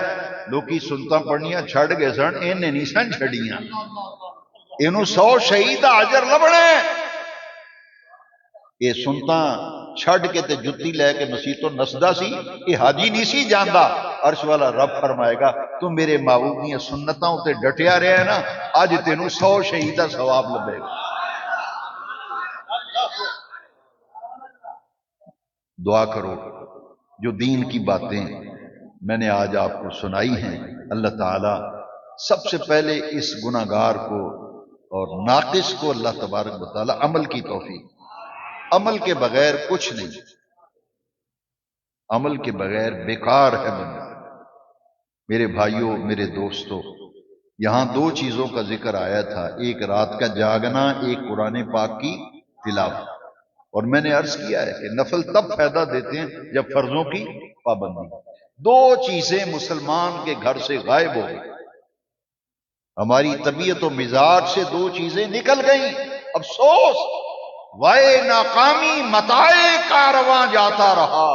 لوکی سنتاں پڑھنیاں چھڑ گئے سن، انہیں نہیں سن چھڑیاں، انہوں 100 شہید اجر لبنا ہے۔ یہ سنتاں چھڑ کے تے جتی لے کے مسیح تو نسدا سی، یہ حاجی نہیں سی جاندا۔ عرش والا رب فرمائے گا تو میرے محبوب دیاں سنتاں تے ڈٹیا رہیا ہے نا، اج تینوں 100 شہیدہ ثواب لبے گا۔ دعا کرو جو دین کی باتیں میں نے آج آپ کو سنائی ہیں، اللہ تعالیٰ سب سے پہلے اس گناہگار کو اور ناقص کو اللہ تبارک و تعالیٰ عمل کی توفیق، عمل کے بغیر کچھ نہیں، عمل کے بغیر بیکار ہے بندہ۔ میرے بھائیوں، میرے دوستوں، یہاں 2 چیزوں کا ذکر آیا تھا، ایک رات کا جاگنا، ایک قرآن پاک کی تلاوت۔ اور میں نے عرض کیا ہے کہ نفل تب فائدہ دیتے ہیں جب فرضوں کی پابندی۔ 2 چیزیں مسلمان کے گھر سے غائب ہو گئی، ہماری طبیعت و مزاج سے 2 چیزیں نکل گئیں۔ افسوس، وائے ناکامی متائے کارواں جاتا رہا،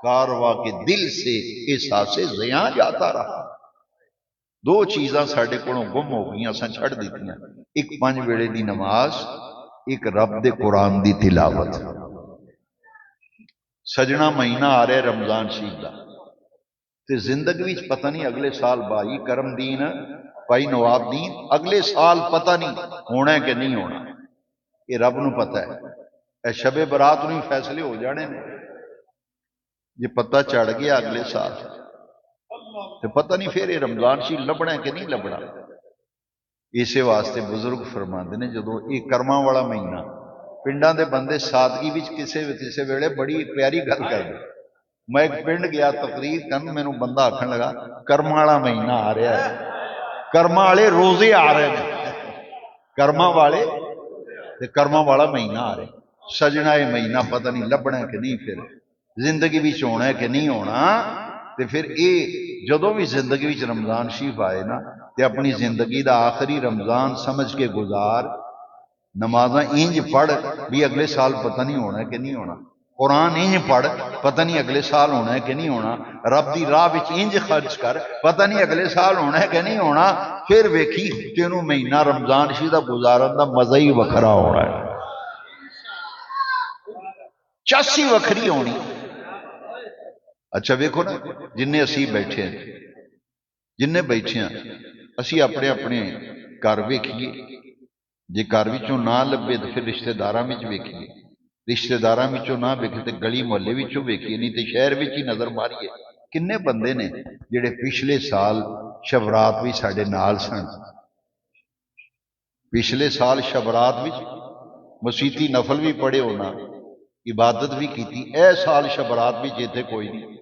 کارواں کے دل سے احساس زیاں جاتا رہا۔ 2 چیزاں ساڈے کولوں گم ہو گئیاں، اساں چھڑ دتیاں، ایک 5 ویلے دی نماز، ایک رب دے قرآن دی تلاوت۔ سجنا مہینہ آ رہا ہے رمضان شریف دا، تے زندگی وچ پتہ نہیں اگلے سال بھائی کرم دین، بھائی نواب دین، اگلے سال پتہ نہیں ہونا ہے کہ نہیں ہونا، یہ رب نو پتہ ہے۔ اے شب برات نو فیصلے ہو جانے نے، یہ پتہ چڑھ گیا اگلے سال تے پتہ نہیں پھر یہ رمضان شریف لبنا ہے کہ نہیں لبنا۔ اسی واسطے بزرگ فرماندے نے جدو یہ کرما والا مہینہ، پنڈاں دے بندے سادگی وچ کسے ویلے بڑی پیاری گل کردے۔ میں ایک پنڈ گیا تقریر کرن، مینوں بندہ آکھن لگا کرما والا مہینہ آ رہا ہے، کرما والے روزے آ رہے ہیں، کرما والے تے کرما والا مہینہ آ رہے ہیں۔ سجنا یہ مہینہ پتہ نہیں لبنا ہے کہ نہیں، پھر زندگی وچ ہونا ہے کہ نہیں ہونا۔ تے پھر یہ جدوں بھی زندگی وچ رمضان شریف آئے نا تے اپنی زندگی دا آخری رمضان سمجھ کے گزار، نمازاں انج پڑھ بھی اگلے سال پتہ نہیں ہونا کہ نہیں ہونا۔ قرآن انج پڑھ پتہ نہیں اگلے سال ہونا ہے کہ نہیں ہونا، رب دی راہ وچ انج خرچ کر پتہ نہیں اگلے سال ہونا ہے کہ نہیں ہونا، پھر ویکھی تینوں مہینہ رمضان شریف دا گزارن دا مزہ ہی وکھرا ہونا ہے، چاسی وکھری ہونی۔ اچھا ویکھو نا جن اسی بیٹھے ہیں، جن بیٹھے ہیں اسی اپنے اپنے گھر ویکھیے، جے گھر وچوں نہ لبے تو پھر رشتہ داراں وچ ویکھیے، رشتہ داراں وچوں نہ ویکھے تے گلی محلے وچوں ویکھیے، نہیں تے شہر وچ ہی نظر ماریے کنے بندے نے جڑے پچھلے سال شبرات بھی ساڈے نال سن، پچھلے سال شبرات وچ مسیتی نفل بھی پڑھے ہونا، عبادت بھی کیتی، اے سال شبرات بھی جیتے کوئی نہیں،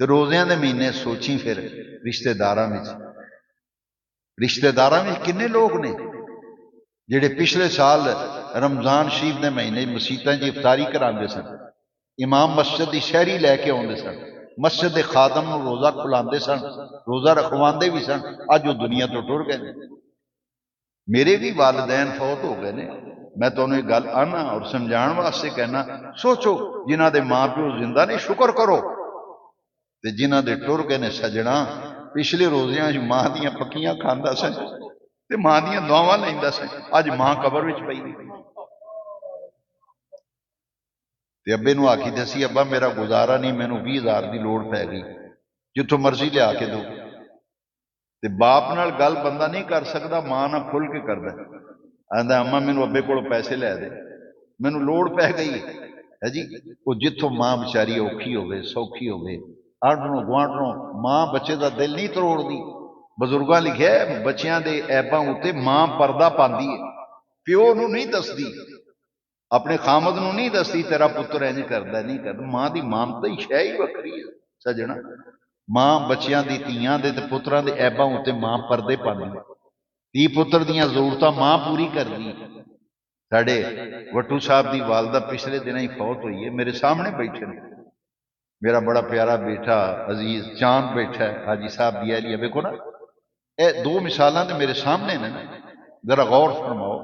تے روزیاں دے مہینے سوچیں پھر رشتہ داراں وچ، رشتہ داراں وچ کنے لوگ نے جڑے پچھلے سال رمضان شریف دے مہینے مسیتاں دی افطاری کراندے سن، امام مسجد دی شہری لے کے آندے سن، مسجد دے خادم نو روزہ کھلاندے سن، روزہ رکھواندے بھی سن، اج وہ دنیا تو ٹر گئے۔ میرے بھی والدین فوت ہو گئے نے، میں تو انہیں گل آنا اور سمجھان واسطے کہنا، سوچو جنہ دے ماں پیو زندہ نے شکر کرو، تے جنہ دے ٹر گئے نے سجنا پچھلے روزیاں ماں دیاں پکیاں کھاندا سن تے ماں دیاں دعاواں لیندا سن، اج ماں قبر وچ پئی تے ابے نو آکھی دسی ابا میرا گزارا نہیں، مینوں 20,000 دی لوڑ پے گئی، جتوں مرضی لیا کے دو، تے باپ نال گل بندہ نہیں کر سکدا، ماں نال کھل کے کردا آندا اما مینوں ابے کولوں پیسے لے دے، مینوں لوڑ پے گئی ہے جی۔ وہ جتوں ماں بیچاری اوکھی ہوے سوکھی ہوے، آڈھنوں گوانڈھنوں ماں بچے دا دل نہیں تروڑدی، بزرگاں لکھیا ہے بچیاں دے عیباں اُتے ماں پردہ پاندی ہے، پیو نو نہیں دسدی، اپنے خامد نو نہیں دستی تیرا پتر انج کردا نہیں کردا، ماں دی مامتا ہی شے ہی وکھری ہے سجنا، ماں بچیاں دی تیاں دے تے پتراں دے عیباں اُتے ماں پردے پاندی، تی پتر دیاں ضرورتاں ماں پوری کرنی۔ ساڈے وٹو صاحب دی والدہ پچھلے دنوں ہی فوت ہوئی ہے، میرے سامنے بیٹھے نے، میرا بڑا پیارا بیٹا عزیز چاند بیٹھا ہے، حاجی صاحب دیا لیا، دیکھو نا اے دو مثالاں تے میرے سامنے نے، ذرا غور فرماؤ،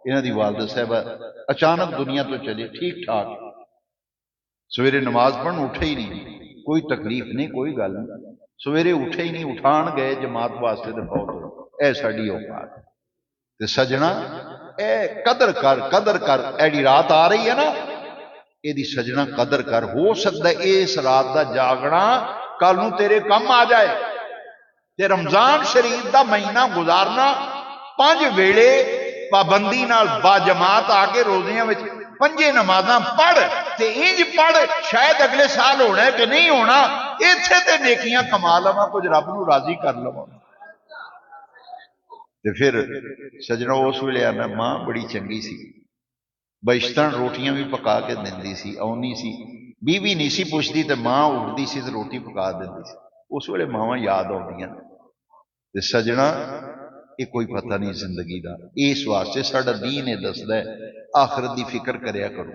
انہاں دی والدہ صاحبہ اچانک دنیا تو چلے ٹھیک ٹھاک، سویرے نماز پڑھن اٹھے ہی نہیں، کوئی تکلیف نہیں کوئی گل نہیں، سویرے اٹھے ہی نہیں، اٹھان گئے جماعت واسطے تے فوت ہوئے، اے ساڈی اوقات تے سجنا اے قدر کر، ایڈی رات آ رہی ہے نا، اے دی سجنا قدر کر، ہو سکتا ہے اس رات دا جاگنا کل نوں تیرے کم آ جائے، تے رمضان شریف دا مہینہ گزارنا 5 ویلے پابندی نال با جماعت آ کے روزیاں وچ 5 نمازاں پڑھ تے انج پڑھ شاید اگلے سال ہونا ہے کہ نہیں ہونا، ایتھے تے نیکیاں کما لواں، کچھ رب نو راضی کر لواں۔ تے پھر سجنا اس ویلے آنا ماں بڑی چنگی سی، بشتن روٹیاں بھی پکا کے دیندی سی، آونی سی، بیوی نہیں سی پوچھتی تے ماں اٹھدی سی تے روٹی پکا دیندی سی، اس ویلے ماواں یاد آؤندیاں تے سجنا یہ کوئی پتہ نہیں زندگی دا، اس واسطے ساڈا دین یہ دسدا ہے آخرت دی فکر کریا کرو،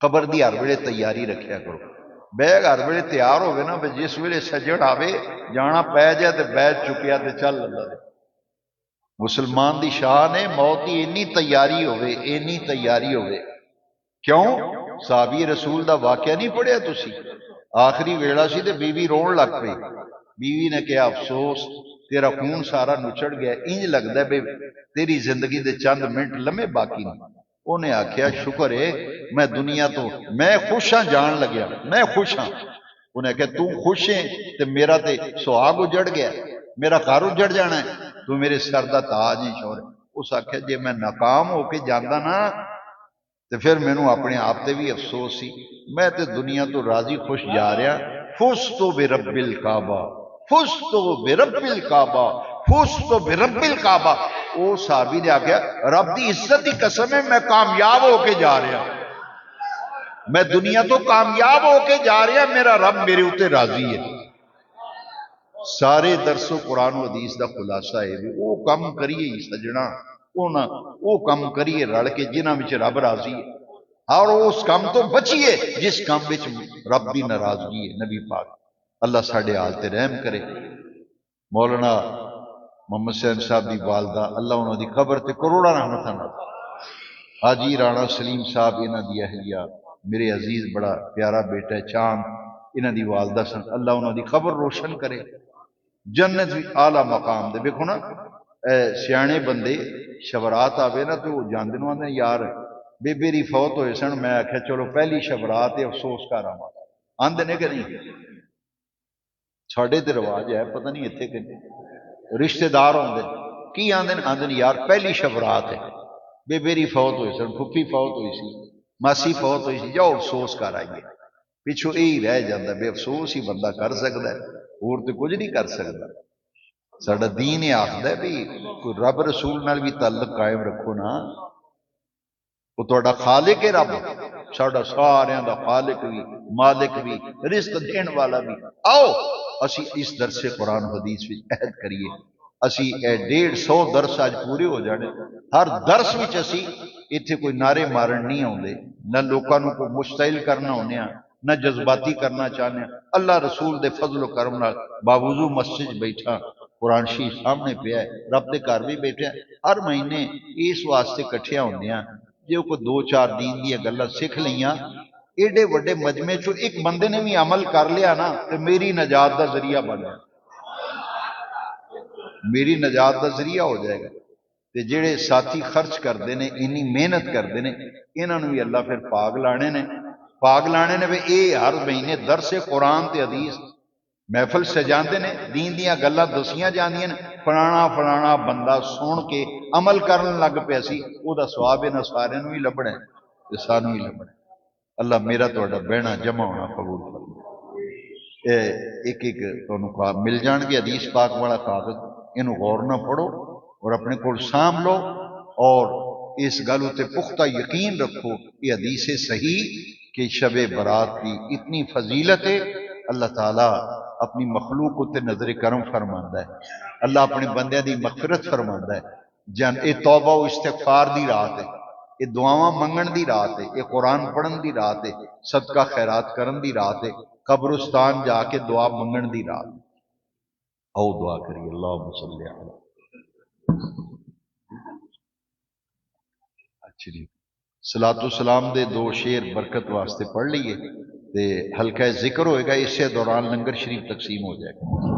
قبر دی ہر ویلے تیاری رکھیا کرو، بیگ ہر ویلے تیار ہوگے نا، جس ویلے سجڑ آوے جانا پی جائے تے بیٹھ چکیا تے چل اللہ دے۔ مسلمان دی شان ہے موت دی اینی تیاری ہوئے، کیوں؟ صحابی رسول دا واقعہ نہیں پڑھیا تسی؟ آخری ویلا سی تے بیوی رون لگ پئی، بیوی نے کہا افسوس تیرا خون سارا نچڑ گیا، انج لگدا ہے بے تیری زندگی دے چند منٹ لمحے باقی نہیں، انہیں آکھیا شکر ہے میں دنیا تو میں خوش ہاں جان لگیا، میں خوش ہاں، انہیں کہا تو خوش ہے تے میرا تے سہاگ اجڑ گیا، میرا گھر اجڑ جانا ہے، تو میرے سر دا تاج ہی شور ہے۔ اس آکھیا جے میں ناکام ہو کے جاندا نا تے پھر مینوں اپنے آپ تے بھی افسوس سی، میں تے دنیا تو راضی خوش جا رہا، فزت برب الکعبہ، فزت برب الکعبہ، فزت برب الکعبہ۔ او صحابی نے آکھیا رب دی عزت دی قسم ہے میں کامیاب ہو کے جا رہا، میں دنیا تو کامیاب ہو کے جا رہا، میرا رب میرے اوتے راضی ہے۔ سارے درس و قرآن و حدیث دا خلاصہ ہے وہ کم کریے سجنا، وہ کم کریے رل کے جنہاں وچ رب راضی ہے، اور اس کام تو بچیے جس کام وچ رب دی ناراضگی ہے۔ نبی پاک اللہ ساڈے حال تے رحم کرے۔ مولانا محمد حسین صاحب دی والدہ اللہ انہاں دی قبر تے کروڑاں رحمتاں نال، حاجی رانا سلیم صاحب انہاں دی اہلیہ میرے عزیز بڑا پیارا بیٹا ہے چاند، انہاں دی والدہ سن، اللہ انہاں دی خبر روشن کرے، جنت بھی اعلیٰ مقام دے۔ دیکھو نا سیانے بندے شبرات آوے نا تو جاندے نو آندے یار بے بیری فوت ہوئے سن، میں آکھیا چلو پہلی شبرات افسوس کر آواں، آندے نے کہ نہیں؟ ساڈے تے رواج ہے، پتہ نہیں اتنے کہ رشتہ دار ہوندے کی آندے یار پہلی شبرات ہے، بے بیری فوت ہوئے سن، پھپھی فوت ہوئی سی، ماسی فوت ہوئی سی، جاؤ افسوس کر آئیے۔ پچھو یہی رہ جاندہ، بے افسوس ہی بندہ کر سکتا ہے، اور تو کچھ نہیں کر سکتا۔ ساڈا دین یہ آخدا ہے بھی کوئی رب رسول نال بھی تعلق قائم رکھو نا، وہ تہاڈا خالق ہے رب، ساڈا سارے دا خالق بھی مالک بھی رزق دین والا بھی۔ آؤ اسی اس درس قرآن حدیث وچ عہد کریے، اسی 150 درس آج پورے ہو جانے، ہر درس وچ اسی ایتھے کوئی نعرے مارن نہیں آوندے، نہ لوکاں نوں کوئی مشتعل کرنا ہوندے ہاں، نہ جذباتی کرنا چاہنے ہیں۔ اللہ رسول دے فضل و کرم نال باوضو مسجد بیٹھا، قرآن شریف سامنے پیا ہے، رب دے گھر بھی بیٹھے ہیں، ہر مہینے اس واسطے کٹھیاں ہوندے ہیں جو کوئی 2-4 دین دی گلاں سکھ لیاں، ایڈے وڈے مجمع چوں ایک بندے نے بھی عمل کر لیا نا تے میری نجات دا ذریعہ بن جائے، میری نجات دا ذریعہ ہو جائے گا۔ تے جڑے ساتھی خرچ کردے نے، انی محنت کردے نے، انہاں نوں بھی اللہ پھر پاگ لانے نے بھی اے ہر مہینے درس قرآن تے حدیث محفل سجاندے نے، دین دیاں گلاں دسیاں جاندیاں نے، فلانا بندہ سن کے عمل کرن لگ پیا سی، او دا ثواب انہاں سارے نوں ہی لبنا ہے تے سانوں ہی لبنا ہے۔ اللہ میرا تہاڈا بہنا جمع ہونا قبول فرمائے۔ ایک تانوں مل جان گے حدیث پاک والا کاغذ، انہوں غور نہ پڑھو اور اپنے کول سام لو، اور اس گل تے پختہ یقین رکھو کہ حدیث صحیح کہ شب برات کی اتنی فضیلت ہے، اللہ تعالیٰ اپنی مخلوق تے نظر کرم فرماندا ہے، اللہ اپنے بندیاں دی مغفرت فرماندا ہے۔ جن اے توبہ و استغفار دی رات ہے، یہ دعاواں منگن دی رات ہے، یہ قرآن پڑھن دی رات ہے، صدقہ خیرات کرن دی رات ہے، قبرستان جا کے دعا منگن دی رات ہے۔ آؤ دعا کریے، اللہم صلی علیہ اچھی صلاۃ و سلام دے 2 شعر برکت واسطے پڑھ لیے تے ہلکا ذکر ہوئے گا، اسے دوران لنگر شریف تقسیم ہو جائے گا۔